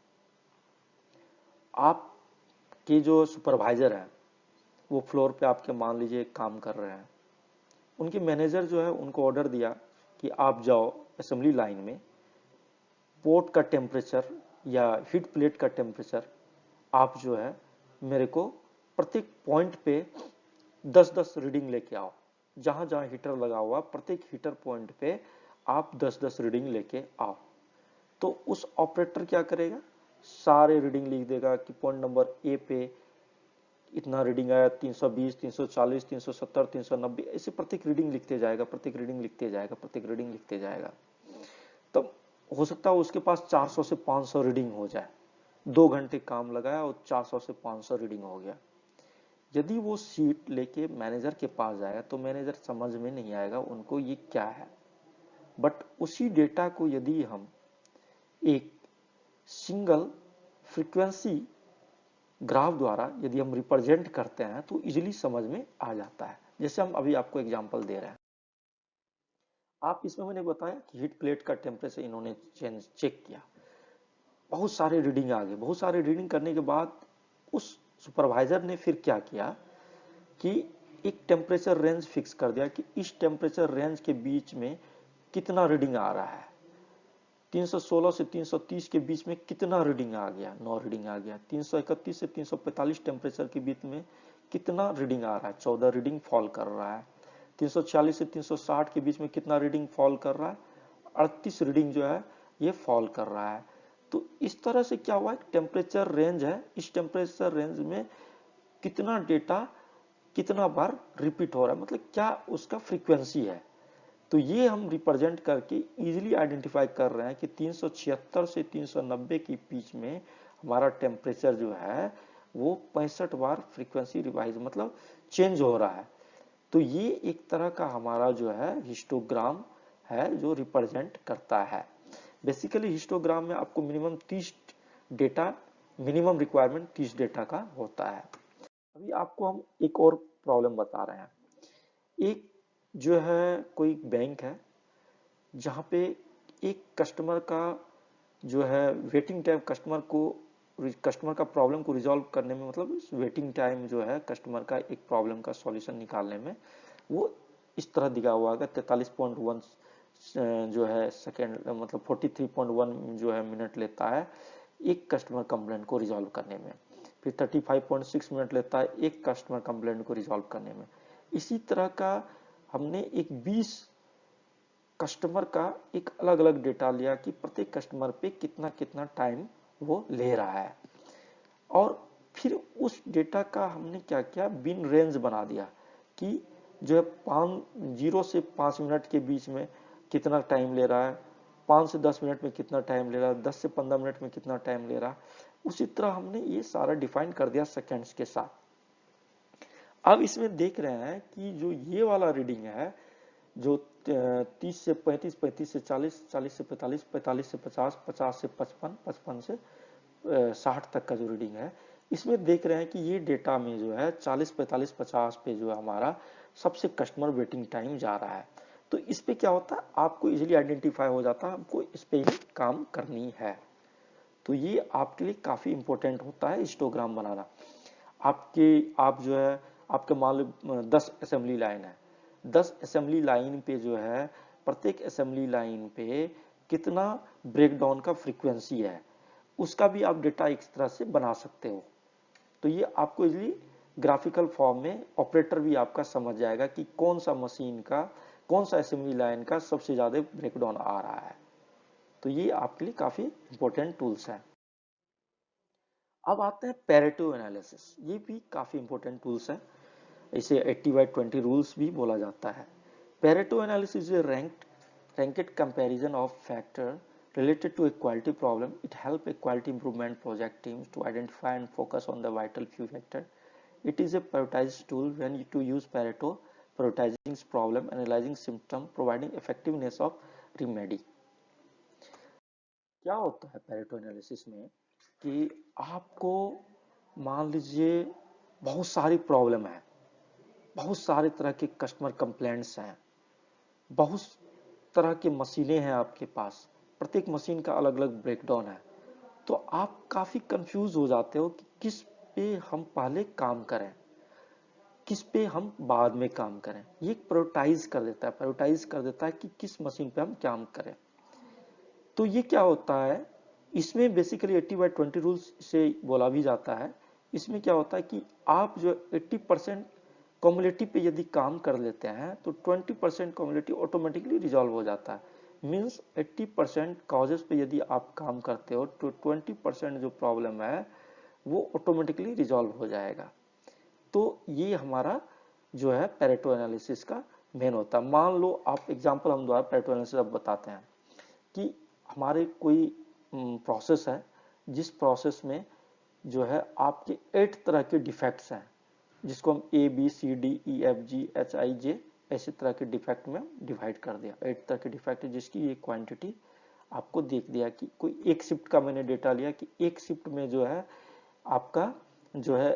आपके जो सुपरवाइजर है वो फ्लोर पे आपके मान लीजिए काम कर रहे हैं, उनके मैनेजर जो है उनको ऑर्डर दिया कि आप जाओ असेंबली लाइन में, पोर्ट का टेम्परेचर या हीट प्लेट का टेम्परेचर आप जो है मेरे को प्रत्येक पॉइंट पे 10-10 रीडिंग लेके आओ। जहां जहां हीटर लगा हुआ प्रत्येक हीटर पॉइंट पे आप 10-10 रीडिंग लेके आओ। तो उस ऑपरेटर क्या करेगा, सारे रीडिंग लिख देगा कि पॉइंट नंबर ए पे इतना रीडिंग आया, 320, 340, 370, 390, ऐसे प्रत्येक रीडिंग लिखते जाएगा, प्रत्येक रीडिंग लिखते जाएगा, प्रत्येक रीडिंग लिखते जाएगा। तब हो सकता है उसके पास 400 से 500 रीडिंग हो जाए, 2 घंटे काम लगाया और 400 से 500 रीडिंग हो गया। यदि वो सीट लेके मैनेजर के पास जाएगा तो मैनेजर समझ में नहीं आएगा उनको ये क्या है। बट उसी डेटा को यदि हम एक सिंगल फ्रीक्वेंसी ग्राफ द्वारा यदि हम रिप्रेजेंट करते हैं तो इजीली समझ में आ जाता है। जैसे हम अभी आपको एग्जांपल दे रहे हैं, आप इसमें मैंने बताया कि हीट प्लेट का टेम्परेचर इन्होंने चेक किया, बहुत सारे रीडिंग आ गए। बहुत सारे रीडिंग करने के बाद उस सुपरवाइजर ने फिर क्या किया कि एक टेम्परेचर रेंज फिक्स कर दिया कि इस टेम्परेचर रेंज के बीच में कितना रीडिंग आ रहा है। 316 से 330 के बीच में कितना रीडिंग आ गया, 9 रीडिंग आ गया। 331 से 345 टेम्परेचर के बीच में कितना रीडिंग आ रहा है, 14 रीडिंग फॉल कर रहा है। 340 से 360 के बीच में कितना रीडिंग फॉल कर रहा है, 38 रीडिंग जो है ये फॉल कर रहा है। तो इस तरह से क्या हुआ, टेम्परेचर रेंज है, इस टेम्परेचर रेंज में कितना डेटा कितना बार रिपीट हो रहा है, मतलब क्या उसका फ्रीक्वेंसी है। तो ये हम रिप्रेजेंट करके इजीली आइडेंटिफाई कर रहे हैं कि 376 से 390 के बीच में हमारा टेम्परेचर जो है वो 65 बार फ्रीक्वेंसी रिवाइज मतलब चेंज हो रहा है। तो ये एक तरह का हमारा जो है हिस्टोग्राम है जो रिप्रेजेंट करता है। बेसिकली हिस्टोग्राम में आपको minimum 30 data, minimum requirement 30 data का होता है। अभी आपको हम एक और प्रॉब्लम बता रहे हैं। एक जो है कोई बैंक है जहाँ पे एक कस्टमर का जो है वेटिंग टाइम, कस्टमर का प्रॉब्लम को रिजॉल्व करने में, मतलब वेटिंग टाइम जो है कस्टमर का एक प्रॉब्लम का सॉल्यूशन निकालने में, वो इस तरह दिया हुआ है 43.1 जो है सेकेंड, मतलब 43.1 जो है मिनट लेता है एक कस्टमर कंप्लेंट को रिजॉल्व करने में। फिर 35.6 मिनट लेता है एक कस्टमर कंप्लेंट को रिजॉल्व करने में। इसी तरह का हमने एक 20 कस्टमर का एक अलग अलग डेटा लिया कि प्रत्येक कस्टमर पे कितना कितना टाइम वो ले रहा है, और फिर उस डेटा का हमने क्या किया, बिन रेंज बना दिया कि जो है 0 से 5 मिनट के बीच में कितना टाइम ले रहा है, 5 से 10 मिनट में कितना टाइम ले रहा है, 10 से 15 मिनट में कितना टाइम ले रहा है। उसी तरह हमने ये सारा डिफाइन कर दिया सेकेंड्स के साथ। अब इसमें देख रहे हैं कि जो ये वाला रीडिंग है, जो 30 से 35, 35 से 40, 40 से 45, 45 से 50, 50 से 55, 55 से 60 तक का जो रीडिंग है, इसमें देख रहे हैं कि ये डेटा में जो है 40, 45, 50 पे जो है हमारा सबसे कस्टमर वेटिंग टाइम जा रहा है। तो इस पे क्या होता है, आपको इजीली आइडेंटिफाई हो जाता है हमको इस पे ही काम करनी है। तो ये आपके लिए काफी इंपॉर्टेंट होता है हिस्टोग्राम बनाना। आप जो है आपके मान लो 10 असेंबली लाइन है, 10 असेंबली लाइन पे जो है प्रत्येक असेंबली लाइन पे कितना ब्रेकडाउन का फ्रीक्वेंसी है, उसका भी आप डेटा इस तरह से बना सकते हो। तो ये आपको इजीली ग्राफिकल फॉर्म में ऑपरेटर भी आपका समझ जाएगा कि कौन सा मशीन का, कौन सा असेंबली लाइन का सबसे ज्यादा ब्रेकडाउन आ रहा है। तो ये आपके लिए काफी इंपॉर्टेंट टूल्स है। अब आते हैं पेरेटो एनालिसिस, ये भी काफी इंपॉर्टेंट टूल्स है। इसे 80/20 रूल्स भी बोला जाता है। Pareto analysis is ranked comparison of factor related to a quality problem. It helps a quality improvement project teams to identify and focus on the vital few factor. It is a prioritized tool when you to use Pareto, prioritizing problem, analyzing symptom, providing effectiveness of remedy. क्या होता है Pareto analysis में कि आपको मान लीजिए बहुत सारी प्रॉब्लम है, बहुत सारे तरह के कस्टमर कंप्लेंट्स हैं, बहुत तरह की मशीनें हैं आपके पास, प्रत्येक मशीन का अलग अलग ब्रेकडाउन है। तो आप काफी कंफ्यूज हो जाते हो कि किस पे हम पहले काम करें, किस पे हम बाद में काम करें। ये प्रायोरिटाइज कर देता है कि किस मशीन पे हम काम करें। तो ये क्या होता है, इसमें बेसिकली 80/20 रूल्स से बोला भी जाता है। इसमें क्या होता है कि आप जो 80% कम्युनिटी पे यदि काम कर लेते हैं तो 20% कम्युनिटी ऑटोमेटिकली रिजॉल्व हो जाता है। मीन्स 80% कॉजेस पे यदि आप काम करते हो तो 20% जो प्रॉब्लम है वो ऑटोमेटिकली रिजॉल्व हो जाएगा। तो ये हमारा जो है पेरेटो एनालिसिस का मेन होता है। मान लो आप एग्जांपल हम द्वारा पेरेटो एनालिसिस अब बताते हैं कि हमारे कोई प्रोसेस है, जिस प्रोसेस में जो है आपके 8 तरह के डिफेक्ट्स हैं, जिसको हम ABCDEFGHIJ ऐसे तरह के डिफेक्ट में डिवाइड कर दिया। 8 तरह के डिफेक्ट है जिसकी ये क्वांटिटी आपको देख दिया कि कोई एक शिफ्ट का मैंने डेटा लिया कि एक शिफ्ट में जो है आपका जो है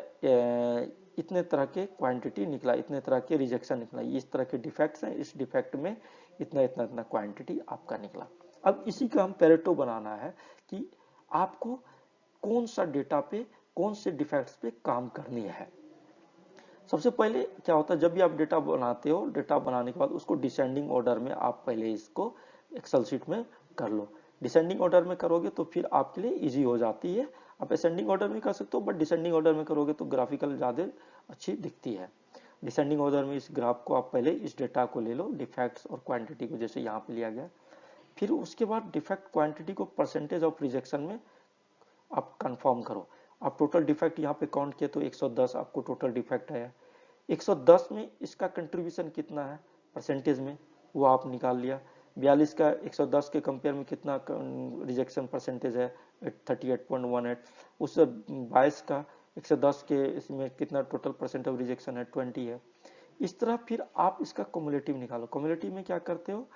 इतने तरह के क्वांटिटी निकला, इतने तरह के रिजेक्शन निकला, इस तरह के डिफेक्ट्स हैं, इस डिफेक्ट में इतना इतना इतना क्वांटिटी आपका निकला। अब इसी का हम पेरेटो बनाना है कि आपको कौन सा डेटा पे, कौन से डिफेक्ट्स पे काम करनी है। सबसे पहले क्या होता है, जब भी आप डेटा बनाते हो, डेटा बनाने के बाद उसको डिसेंडिंग ऑर्डर में आप पहले इसको एक्सेल शीट में कर लो। डिसेंडिंग ऑर्डर में करोगे तो फिर आपके लिए इजी हो जाती है। आप असेंडिंग ऑर्डर में कर सकते हो, बट डिसेंडिंग ऑर्डर में करोगे तो ग्राफिकल ज्यादा अच्छी दिखती है। डिसेंडिंग ऑर्डर में इस ग्राफ को आप पहले इस डेटा को ले लो, डिफेक्ट्स और क्वांटिटी को, जैसे यहाँ पे लिया गया। फिर उसके बाद डिफेक्ट क्वांटिटी को परसेंटेज ऑफ रिजेक्शन में आप कंफर्म करो। आप टोटल डिफेक्ट यहाँ पे काउंट किए तो 110 आपको टोटल डिफेक्ट है। 110 में इसका कंट्रीब्यूशन कितना है परसेंटेज में, वो आप निकाल लिया। 42 का 110 के कंपेयर में कितना रिजेक्शन परसेंटेज है, 38.18। उस 22 का 110 के इसमें कितना टोटल परसेंट ऑफ रिजेक्शन है, 20 है। इस तरह फिर आप इसका क्युमुलेटिव निकालो। क्युमुलेटिव में क्या करते हो,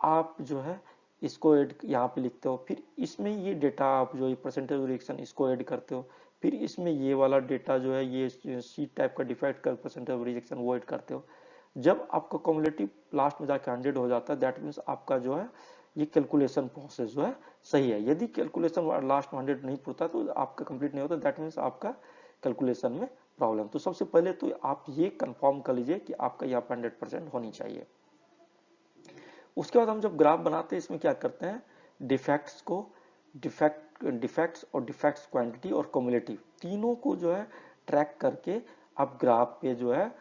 आप जो है इसको ऐड यहाँ पे लिखते हो, फिर इसमें ये डेटा आप जो परसेंटेज वेरिएशन इसको ऐड करते हो, फिर इसमें ये वाला डेटा जो है ये सी टाइप का डिफेक्ट का परसेंटेज वेरिएशन वो ऐड करते हो। जब आपका क्युमुलेटिव लास्ट में जाके 100 हो जाता है, दैट मीन्स आपका जो है ये कैलकुलेशन प्रोसेस जो है सही है। यदि कैलकुलेशन लास्ट में 100 नहीं पूछता तो आपका कंप्लीट नहीं होता, दैट मीन्स आपका कैलकुलेशन में प्रॉब्लम। तो सबसे पहले तो आप ये कंफर्म कर लीजिए कि आपका यहाँ पर 100% होनी चाहिए। उसके बाद हम जब ग्राफ बनाते हैं इसमें क्या करते हैं, डिफेक्ट्स को डिफेक्ट्स और डिफेक्ट्स क्वांटिटी और क्युमुलेटिव तीनों को जो है ट्रैक करके आप ग्राफ पे जो है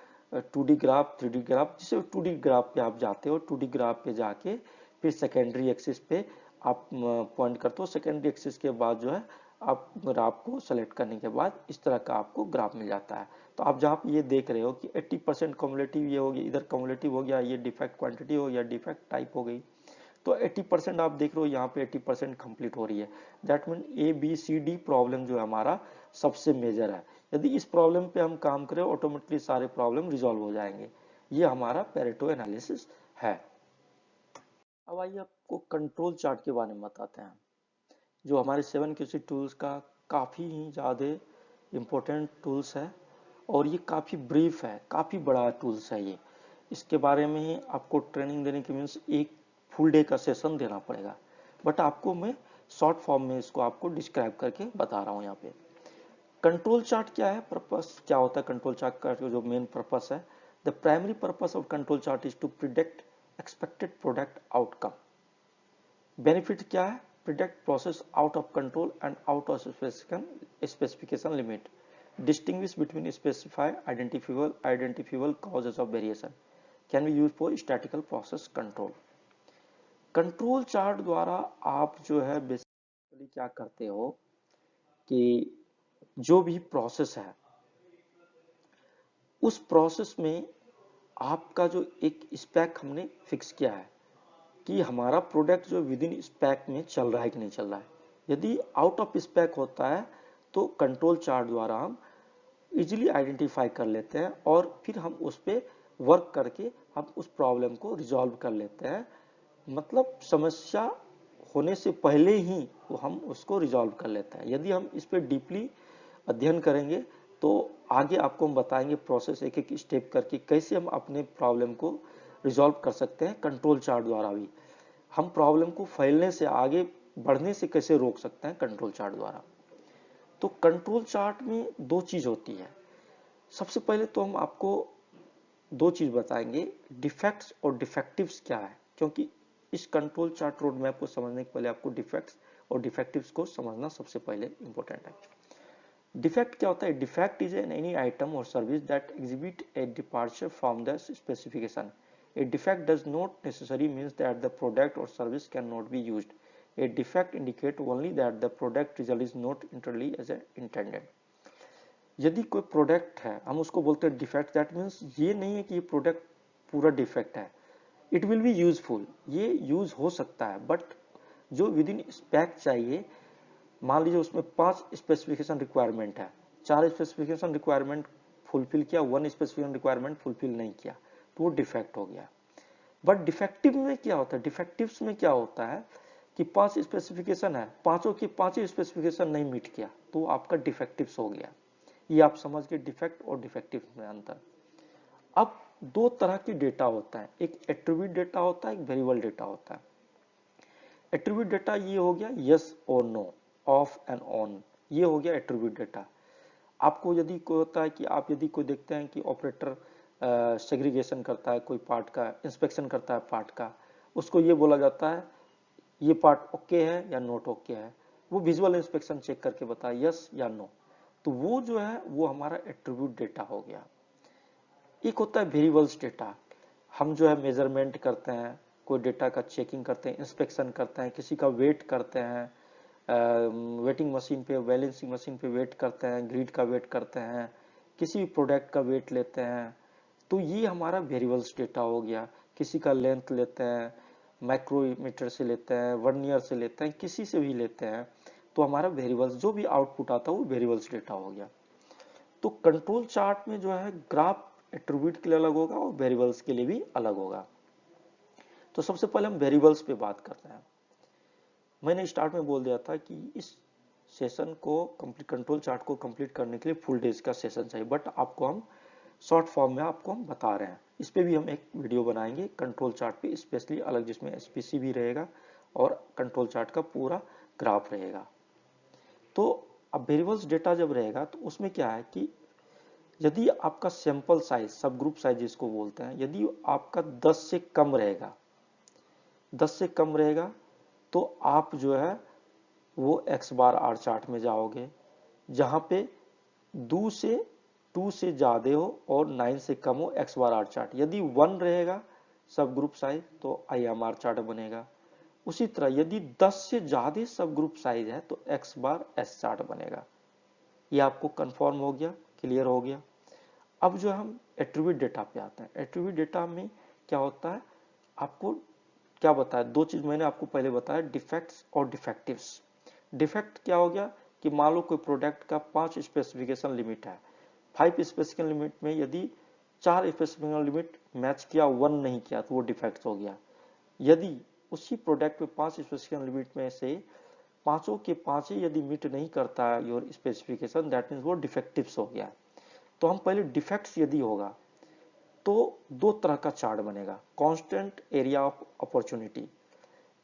2D ग्राफ 3D ग्राफ, जिसे 2D ग्राफ पे आप जाते हो, 2D ग्राफ पे जाके फिर सेकेंडरी एक्सिस पे आप पॉइंट करते हो। सेकेंडरी एक्सिस के बाद जो है आप ग्राफ को सेलेक्ट करने के बाद इस तरह का आपको ग्राफ मिल जाता है। तो आप जहाँ पे ये देख रहे हो कि 80% क्युमुलेटिव ये हो गया, इधर क्युमुलेटिव हो गया, ये डिफेक्ट क्वांटिटी हो गया, डिफेक्ट टाइप हो गई। तो 80% आप देख रहे हो यहाँ पे 80% कंप्लीट हो रही है। दैट मीन ABCD प्रॉब्लम जो है हमारा सबसे मेजर है। यदि इस प्रॉब्लम पे हम काम करें ऑटोमेटिकली सारे प्रॉब्लम रिजॉल्व हो जाएंगे। ये हमारा पेरेटो एनालिसिस है। अब आइए आपको कंट्रोल चार्ट के बारे में बताते हैं, जो हमारे 7QC टूल्स का काफ़ी ही ज़्यादा इम्पोर्टेंट टूल्स है और ये काफ़ी ब्रीफ है, काफ़ी बड़ा टूल्स है ये। इसके बारे में ही आपको ट्रेनिंग देने के मीन्स एक फुल डे का सेशन देना पड़ेगा, बट आपको मैं शॉर्ट फॉर्म में इसको आपको डिस्क्राइब करके बता रहा हूँ। यहाँ पे कंट्रोल चार्ट क्या है, पर्पस क्या होता है कंट्रोल चार्ट का, जो मेन पर्पस है, the primary purpose of control chart is to predict expected product outcome. Benefit क्या है, predict process out of control and out of specification limit, distinguish between specified identifiable causes of variation, can be use for statical process control. Control chart द्वारा आप जो है basically क्या करते हो कि जो भी प्रोसेस है उस प्रोसेस में आपका जो एक स्पेक हमने फिक्स किया है कि हमारा प्रोडक्ट जो विद इन स्पेक में चल रहा है कि नहीं चल रहा है। यदि आउट ऑफ स्पेक होता है तो कंट्रोल चार्ट द्वारा हम इजीली आइडेंटिफाई कर लेते हैं और फिर हम उस पर वर्क करके हम उस प्रॉब्लम को रिजॉल्व कर लेते हैं। मतलब समस्या होने से पहले ही वो हम उसको रिजॉल्व कर लेते हैं। यदि हम इस पर डीपली अध्ययन करेंगे तो आगे आपको हम बताएंगे प्रोसेस एक एक स्टेप करके कैसे हम अपने प्रॉब्लम को रिजॉल्व कर सकते हैं। कंट्रोल चार्ट द्वारा भी हम प्रॉब्लम को फैलने से आगे बढ़ने से कैसे रोक सकते हैं कंट्रोल चार्ट द्वारा। तो कंट्रोल चार्ट में दो चीज होती है। सबसे पहले तो हम आपको दो चीज बताएंगे, डिफेक्ट्स और डिफेक्टिव्स क्या है, क्योंकि इस कंट्रोल चार्ट रोड मैप को समझने के पहले आपको डिफेक्ट्स और डिफेक्टिव्स को समझना सबसे पहले इंपॉर्टेंट है। डिफेक्ट क्या होता है, defect is an any item or service that exhibit a departure from the specification. A defect does not necessary means that the product or service can not be used. A defect indicate only that the product result is not entirely as intended. यदि कोई product है हम उसको बोलते हैं defect, that means ये नहीं है कि ये प्रोडक्ट पूरा डिफेक्ट है, इट विल बी यूजफुल, ये यूज हो सकता है, बट जो विद इन स्पेक चाहिए, मान लीजिए उसमें 5 स्पेसिफिकेशन रिक्वायरमेंट है, 4 स्पेसिफिकेशन रिक्वायरमेंट फुलफिल किया, 1 स्पेसिफिकेशन रिक्वायरमेंट फुलफिल नहीं किया, तो वो डिफेक्ट हो गया। बट डिफेक्टिव में क्या होता है, डिफेक्टिव्स में क्या होता है कि 5 स्पेसिफिकेशन है, पांचों की पांचों स्पेसिफिकेशन नहीं मीट किया तो आपका डिफेक्टिव्स हो गया। ये आप समझ के डिफेक्ट और डिफेक्टिव में अंतर। अब दो तरह की डेटा होता है, एक एट्रीब्यूट डेटा होता है, एक वेरिएबल डेटा होता है। एट्रीब्यूट डेटा ये हो गया यस और नो, ऑफ एंड ऑन, ये हो गया एट्रीब्यूट डेटा। आपको यदि कोई होता है कि आप यदि कोई देखते हैं कि ऑपरेटर सेग्रीगेशन करता है कोई पार्ट का, इंस्पेक्शन करता है पार्ट का, उसको ये बोला जाता है ये पार्ट ओके है या नॉट ओके है, वो विजुअल इंस्पेक्शन चेक करके बताए यस या नो, तो वो जो है वो हमारा एट्रीब्यूट डेटा हो गया। एक होता है वेरिएबल्स डेटा, हम जो है मेजरमेंट करते हैं, कोई डेटा का चेकिंग करते हैं, इंस्पेक्शन करते हैं, किसी का वेट करते हैं, वेटिंग मशीन पे बैलेंसिंग मशीन पे वेट करते हैं, ग्रिड का वेट करते हैं, किसी भी प्रोडक्ट का वेट लेते हैं, तो ये हमारा वेरिएबल्स डेटा हो गया। किसी का लेंथ लेते हैं, माइक्रोमीटर से लेते हैं, वर्नियर से लेते हैं, किसी से भी लेते हैं, तो हमारा वेरिएबल्स जो भी आउटपुट आता है वो वेरिएबल्स डेटा हो गया। तो कंट्रोल चार्ट में जो है ग्राफ एट्रीब्यूट के लिए अलग होगा और वेरिएबल्स के लिए भी अलग होगा। तो सबसे पहले हम वेरिएबल्स पे बात करते हैं। मैंने स्टार्ट में बोल दिया था कि इस सेशन को कंप्लीट, कंट्रोल चार्ट को कंप्लीट करने के लिए फुल डेज का सेशन चाहिए, बट आपको हम शॉर्ट फॉर्म में आपको हम बता रहे हैं। इस पे भी हम एक वीडियो बनाएंगे कंट्रोल चार्ट पे स्पेशली अलग, जिसमें एसपीसी भी रहेगा और कंट्रोल चार्ट का पूरा ग्राफ रहेगा। तो अब वेरिएबल्स डेटा जब रहेगा तो उसमें क्या है कि यदि आपका सैंपल साइज, सब ग्रुप साइज जिसको बोलते हैं, यदि आपका 10 से कम रहेगा, 10 से कम रहेगा तो आप जो है वो एक्स बार आर चार्ट में जाओगे, जहां पे 2 से ज्यादा हो और 9 से कम हो एक्स बार आर चार्ट। यदि 1 रहेगा सब ग्रुप साइज तो आई एम आर चार्ट बनेगा। उसी तरह यदि 10 से ज्यादा सब ग्रुप साइज है तो एक्स बार एस चार्ट बनेगा। ये आपको कंफर्म हो गया, क्लियर हो गया। अब जो हम एट्रीब्यूट डेटा पे आते हैं, एट्रीब्यूट डेटा में क्या होता है, आपको क्या बताया, दो चीज मैंने आपको पहले बताया, डिफेक्ट्स और डिफेक्टिव्स। डिफेक्ट क्या हो गया कि मान लो कोई प्रोडक्ट का 5 स्पेसिफिकेशन लिमिट है, 5 स्पेसिफिकेशन लिमिट में यदि 4 स्पेसिफिकेशन लिमिट मैच किया, 1 नहीं किया तो वो डिफेक्ट हो गया। यदि उसी प्रोडक्ट में 5 स्पेसिफिकेशन लिमिट में से पांचों के पांच ही यदि मीट नहीं करता है योर स्पेसिफिकेशन, दैट मीन्स वो डिफेक्टिव्स हो गया। तो हम पहले डिफेक्ट्स यदि होगा तो दो तरह का चार्ट बनेगा, कांस्टेंट एरिया ऑफ अपॉर्चुनिटी।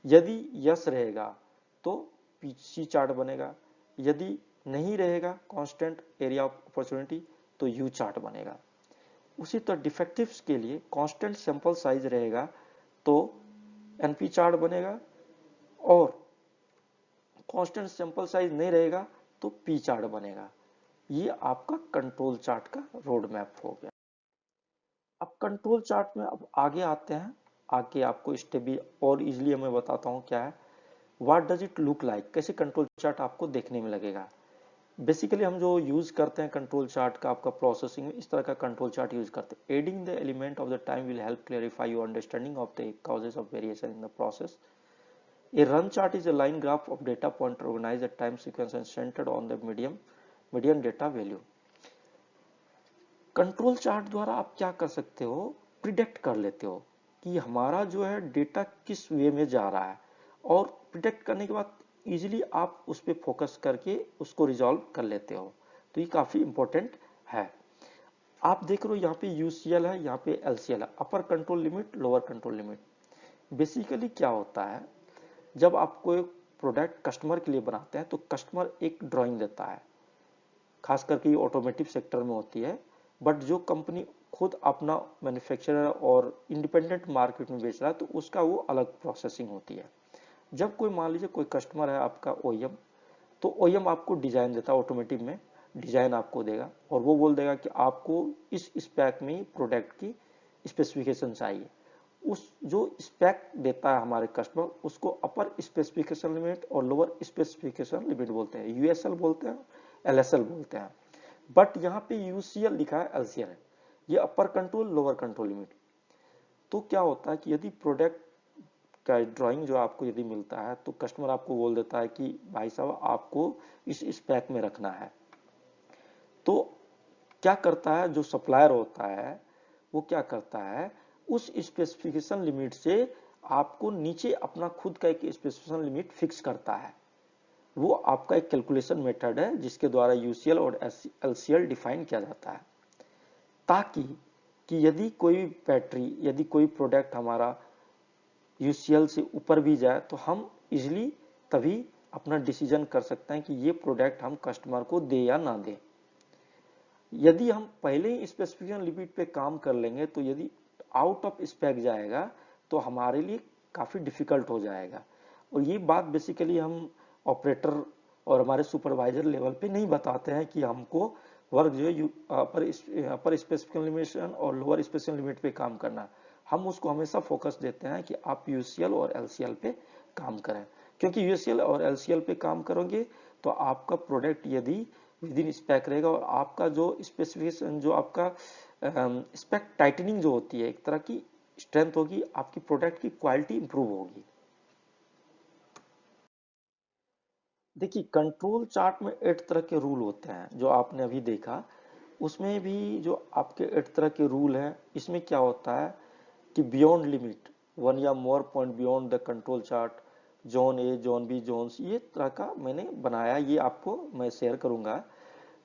यदि यस रहेगा तो पीसी चार्ट बनेगा, यदि नहीं रहेगा कांस्टेंट एरिया ऑफ अपॉर्चुनिटी तो यू चार्ट बनेगा। उसी तरह डिफेक्टिव्स के लिए कांस्टेंट सैंपल साइज रहेगा तो एनपी चार्ट बनेगा, और कांस्टेंट सैंपल साइज नहीं रहेगा तो पी चार्ट बनेगा। ये आपका कंट्रोल चार्ट का रोड मैप हो गया। अब कंट्रोल चार्ट में अब आगे आते हैं, आगे आपको स्टेप भी और इजीली मैं बताता हूँ क्या है, what does it look like, कैसे कंट्रोल चार्ट आपको देखने में लगेगा। बेसिकली हम जो यूज करते हैं कंट्रोल चार्ट का आपका प्रोसेसिंग में, इस तरह का कंट्रोल चार्ट यूज करते हैं। Adding the element of the time will help clarify your understanding of the causes of variation in the process. A run chart is a line graph of data point organized at time sequence and centered on the median data value. Control chart द्वारा आप क्या कर सकते हो, predict कर लेते हो कि हमारा जो है डेटा किस वे में जा रहा है, और प्रिडिक्ट करने के बाद इजीली आप उस पर फोकस करके उसको रिजॉल्व कर लेते हो। तो ये काफी इंपॉर्टेंट है। आप देख रहे हो यहाँ पे यूसीएल है, यहाँ पे एलसीएल है, upper control limit, lower control limit. Basically क्या होता है, जब आप कोई प्रोडक्ट कस्टमर के लिए बनाते हैं तो कस्टमर एक ड्राइंग देता है, खास करके ये ऑटोमेटिव सेक्टर में होती है। बट जो कंपनी खुद अपना मैन्युफैक्चरर और इंडिपेंडेंट मार्केट में बेच रहा है तो उसका वो अलग प्रोसेसिंग होती है। जब कोई मान लीजिए कोई कस्टमर है आपका ओईएम, तो ओईएम आपको डिजाइन देता है, ऑटोमेटिव में डिजाइन आपको देगा और वो बोल देगा कि आपको इस स्पेक में प्रोडक्ट की स्पेसिफिकेशन चाहिए। उस जो स्पेक देता है हमारे कस्टमर, उसको अपर स्पेसिफिकेशन लिमिट और लोअर स्पेसिफिकेशन लिमिट बोलते हैं, यूएसएल बोलते हैं, एलएसएल बोलते हैं। बट यहाँ पे यूसीएल लिखा है, एलसीएल है, ये upper control lower control limit. तो क्या होता है कि यदि प्रोडक्ट का ड्राइंग जो आपको यदि मिलता है तो कस्टमर आपको बोल देता है कि भाई साहब आपको इस स्पेक में रखना है। तो क्या करता है जो सप्लायर होता है, वो क्या करता है, उस स्पेसिफिकेशन लिमिट से आपको नीचे अपना खुद का एक स्पेसिफिकेशन लिमिट फिक्स करता है। वो आपका एक कैलकुलेशन मेथड है जिसके द्वारा यूसीएल और एलसीएल डिफाइन किया जाता है, ताकि कि यदि कोई बैटरी, यदि कोई प्रोडक्ट हमारा यूसीएल से ऊपर भी जाए तो हम इजिली तभी अपना डिसीजन कर सकते हैं कि ये प्रोडक्ट हम कस्टमर को दे या ना दे। यदि हम पहले ही स्पेसिफिकेशन लिमिट पे काम कर लेंगे तो यदि आउट ऑफ स्पेक जाएगा तो हमारे लिए काफी डिफिकल्ट हो जाएगा। और ये बात बेसिकली हम ऑपरेटर और हमारे सुपरवाइजर लेवल पे नहीं बताते हैं कि हमको वर्क जो है अपर स्पेसिफिकेशन लिमिटेशन और लोअर स्पेसिफिकेशन लिमिट पे काम करना। हम उसको हमेशा फोकस देते हैं कि आप यूसीएल और एलसीएल पे काम करें, क्योंकि यूसीएल और एलसीएल पे काम करोगे तो आपका प्रोडक्ट यदि विद इन स्पेक रहेगा और आपका जो स्पेसिफिकेशन, जो आपका स्पेक टाइटनिंग जो होती है, एक तरह की स्ट्रेंथ होगी, आपकी प्रोडक्ट की क्वालिटी इंप्रूव होगी। देखिए कंट्रोल चार्ट में 8 तरह के रूल होते हैं जो आपने अभी देखा, उसमें भी जो आपके 8 तरह के रूल हैं, इसमें क्या होता है कि बियॉन्ड लिमिट, वन या more point beyond the control chart, zone A, zone B, zone C, ये तरह का मैंने बनाया, ये आपको मैं शेयर करूंगा।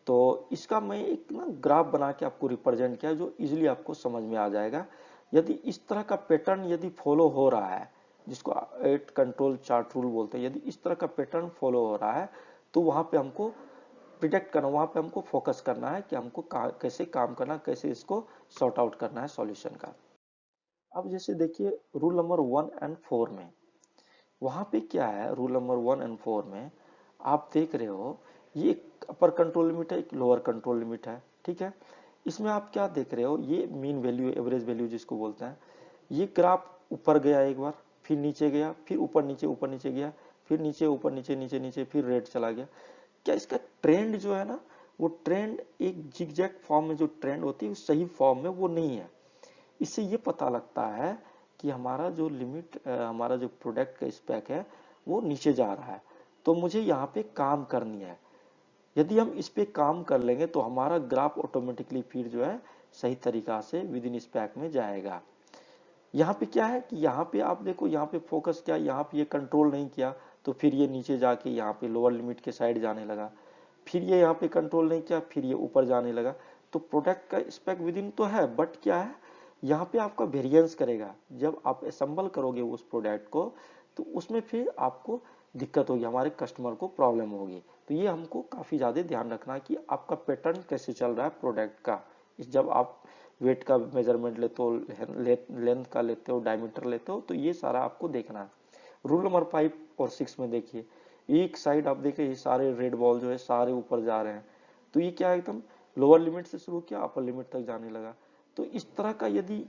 तो इसका मैं एक ना ग्राफ बना के आपको रिप्रेजेंट किया जो इजीली आपको समझ में आ जाएगा। यदि इस तरह का पैटर्न यदि फॉलो हो रहा है, जिसको 8 कंट्रोल चार्ट रूल बोलते हैं, यदि इस तरह का पैटर्न फॉलो हो रहा है तो वहां पे हमको प्रिडिक्ट करना, वहां पे हमको फोकस करना है कि हमको कैसे काम करना, कैसे इसको सॉर्ट आउट करना है सॉल्यूशन का। अब जैसे देखिए रूल नंबर 1 और 4 में, वहां पे क्या है, रूल नंबर 1 और 4 में आप देख रहे हो, ये एक अपर कंट्रोल लिमिट है, एक लोअर कंट्रोल लिमिट है, ठीक है। इसमें आप क्या देख रहे हो, ये मीन वैल्यू, एवरेज वैल्यू जिसको बोलते हैं, ये ग्राफ ऊपर गया एक बार, फिर नीचे गया, फिर ऊपर नीचे गया, फिर नीचे ऊपर नीचे नीचे नीचे, फिर रेड चला गया। क्या इसका ट्रेंड जो है ना, वो ट्रेंड एक जिगजैग फॉर्म में जो ट्रेंड होती है, सही फॉर्म में वो नहीं है। इससे ये पता लगता है कि हमारा जो लिमिट, हमारा जो प्रोडक्ट का स्पेक है वो नीचे जा रहा है, तो मुझे यहाँ पे काम करनी है। यदि हम इस पे काम कर लेंगे तो हमारा ग्राफ ऑटोमेटिकली फिर जो है सही तरीका से विद इन स्पेक में जाएगा। यहाँ पे क्या है कि यहाँ पे आप देखो, यहाँ पे फोकस किया, यहाँ पे ये कंट्रोल नहीं किया, तो फिर ये नीचे जाके यहाँ पे लोअर लिमिट के साइड जाने लगा, फिर ये यहाँ पे कंट्रोल नहीं किया, फिर ये ऊपर जाने लगा। तो प्रोडक्ट का स्पेक विद इन तो है, बट क्या है, यहाँ पे आपका वेरिएंस करेगा। जब आप असेंबल करोगे उस प्रोडक्ट को, तो उसमें फिर आपको दिक्कत होगी, हमारे कस्टमर को प्रॉब्लम होगी। तो ये हमको काफी ज्यादा ध्यान रखना कि आपका पैटर्न कैसे चल रहा है प्रोडक्ट का। जब आप वेट का मेजरमेंट लेते हो, लेंथ का लेते हो, डायमीटर लेते हो, तो ये सारा आपको देखना है। रूल नंबर 5 और 6 में देखिए, एक साइड आप देखिए, ये सारे रेड बॉल जो है सारे ऊपर जा रहे हैं, तो ये क्या है, एकदम लोअर लिमिट से शुरू किया, अपर लिमिट तक जाने लगा। तो इस तरह का यदि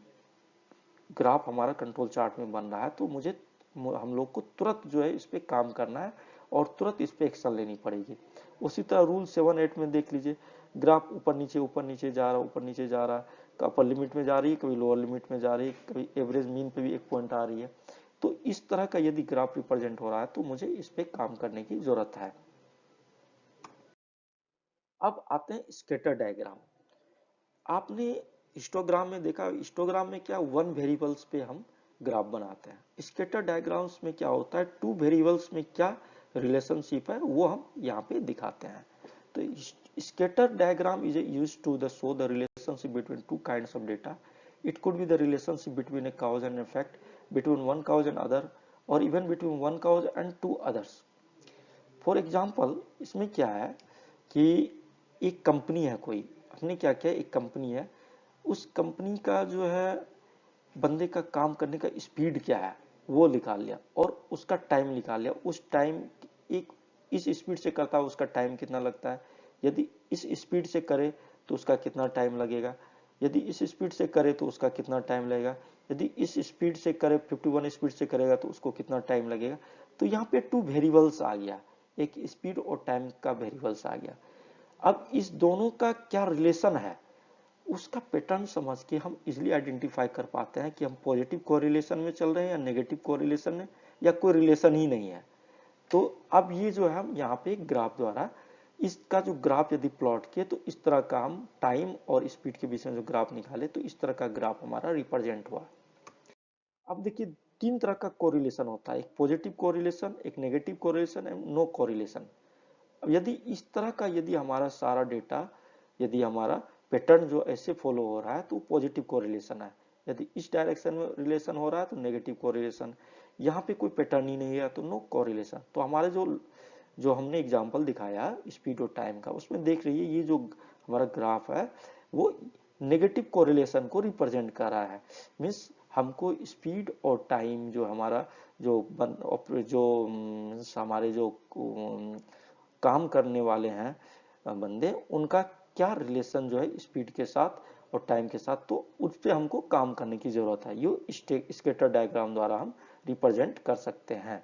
ग्राफ हमारा कंट्रोल चार्ट में बन रहा है, तो मुझे, हम लोग को तुरंत जो है इस पे काम करना है और तुरंत इस पे एक्शन लेनी पड़ेगी। उसी तरह रूल 7-8 में देख लीजिए, ग्राफ ऊपर नीचे जा रहा है, ऊपर नीचे जा रहा है, अपर लिमिट में जा रही है, कभी लोअर लिमिट में जा रही है, कभी एवरेज मीन पे भी एक पॉइंट आ रही है। तो इस तरह का यदि ग्राफ रिप्रेजेंट हो रहा है तो मुझे इस पे काम करने की जरूरत है। अब आते हैं स्कैटर डायग्राम। आपने हिस्टोग्राम में देखा, हिस्टोग्राम में क्या, वन वेरिएबल्स पे हम ग्राफ बनाते हैं। स्कैटर डायग्राम्स में क्या होता है, टू वेरिएबल्स में क्या रिलेशनशिप है वो हम यहाँ पे दिखाते हैं। तो scatter diagram is used to the show the relationship between two kinds of data. It could be the relationship between a cause and effect, between one cause and other, or even between one cause and two others. For example, इसमें क्या है कि एक company है कोई, हमने क्या किया, एक कंपनी है, उस कंपनी का जो है बंदे का काम करने का स्पीड क्या है वो निकाल लिया, और उसका टाइम निकाल लिया। उस टाइम, एक इस स्पीड से करता है उसका टाइम कितना लगता है, यदि इस स्पीड से करे तो उसका कितना टाइम लगेगा, यदि इस स्पीड से करे तो उसका कितना टाइम लगेगा, यदि इस स्पीड से करे, 51 स्पीड से करेगा तो उसको कितना टाइम लगेगा। तो यहाँ पे टू वेरिएबल्स आ गया, एक स्पीड और टाइम का वेरिएबल्स आ गया। अब इस दोनों का क्या रिलेशन है, उसका पैटर्न समझ के हम इजिली आइडेंटिफाई कर पाते हैं कि हम पॉजिटिव कोरिलेशन में चल रहे हैं या नेगेटिव कोरिलेशन में, या कोई रिलेशन ही नहीं है। तो अब ये जो है हम यहाँ पे ग्राफ द्वारा, इसका जो ग्राफ यदि प्लॉट किए तो इस तरह का हम टाइम और स्पीड के बीच में जो ग्राफ निकाले, तो इस तरह का ग्राफ हमारा रिप्रेजेंट हुआ। अब देखिए, 3 तरह का कोरिलेशन होता है, एक पॉजिटिव कोरिलेशन, एक negative correlation and no correlation. अब यदि इस तरह का, यदि हमारा सारा डेटा, यदि हमारा पैटर्न जो ऐसे फॉलो हो रहा है तो पॉजिटिव कोरिलेशन है, यदि इस डायरेक्शन में रिलेशन हो रहा है तो नेगेटिव कोरिलेशन, यहाँ पे कोई पैटर्न ही नहीं है तो नो कोरिलेशन। तो हमारे जो जो हमने एग्जांपल दिखाया स्पीड और टाइम का, उसमें देख रही है ये जो हमारा ग्राफ है वो नेगेटिव कोरिलेशन को रिप्रेजेंट कर रहा है। मीन्स हमको स्पीड और टाइम जो हमारा जो हमारे जो काम करने वाले हैं बंदे, उनका क्या रिलेशन जो है स्पीड के साथ और टाइम के साथ, तो उस पर हमको काम करने की जरूरत है। ये स्कैटर डायग्राम द्वारा हम रिप्रेजेंट कर सकते हैं।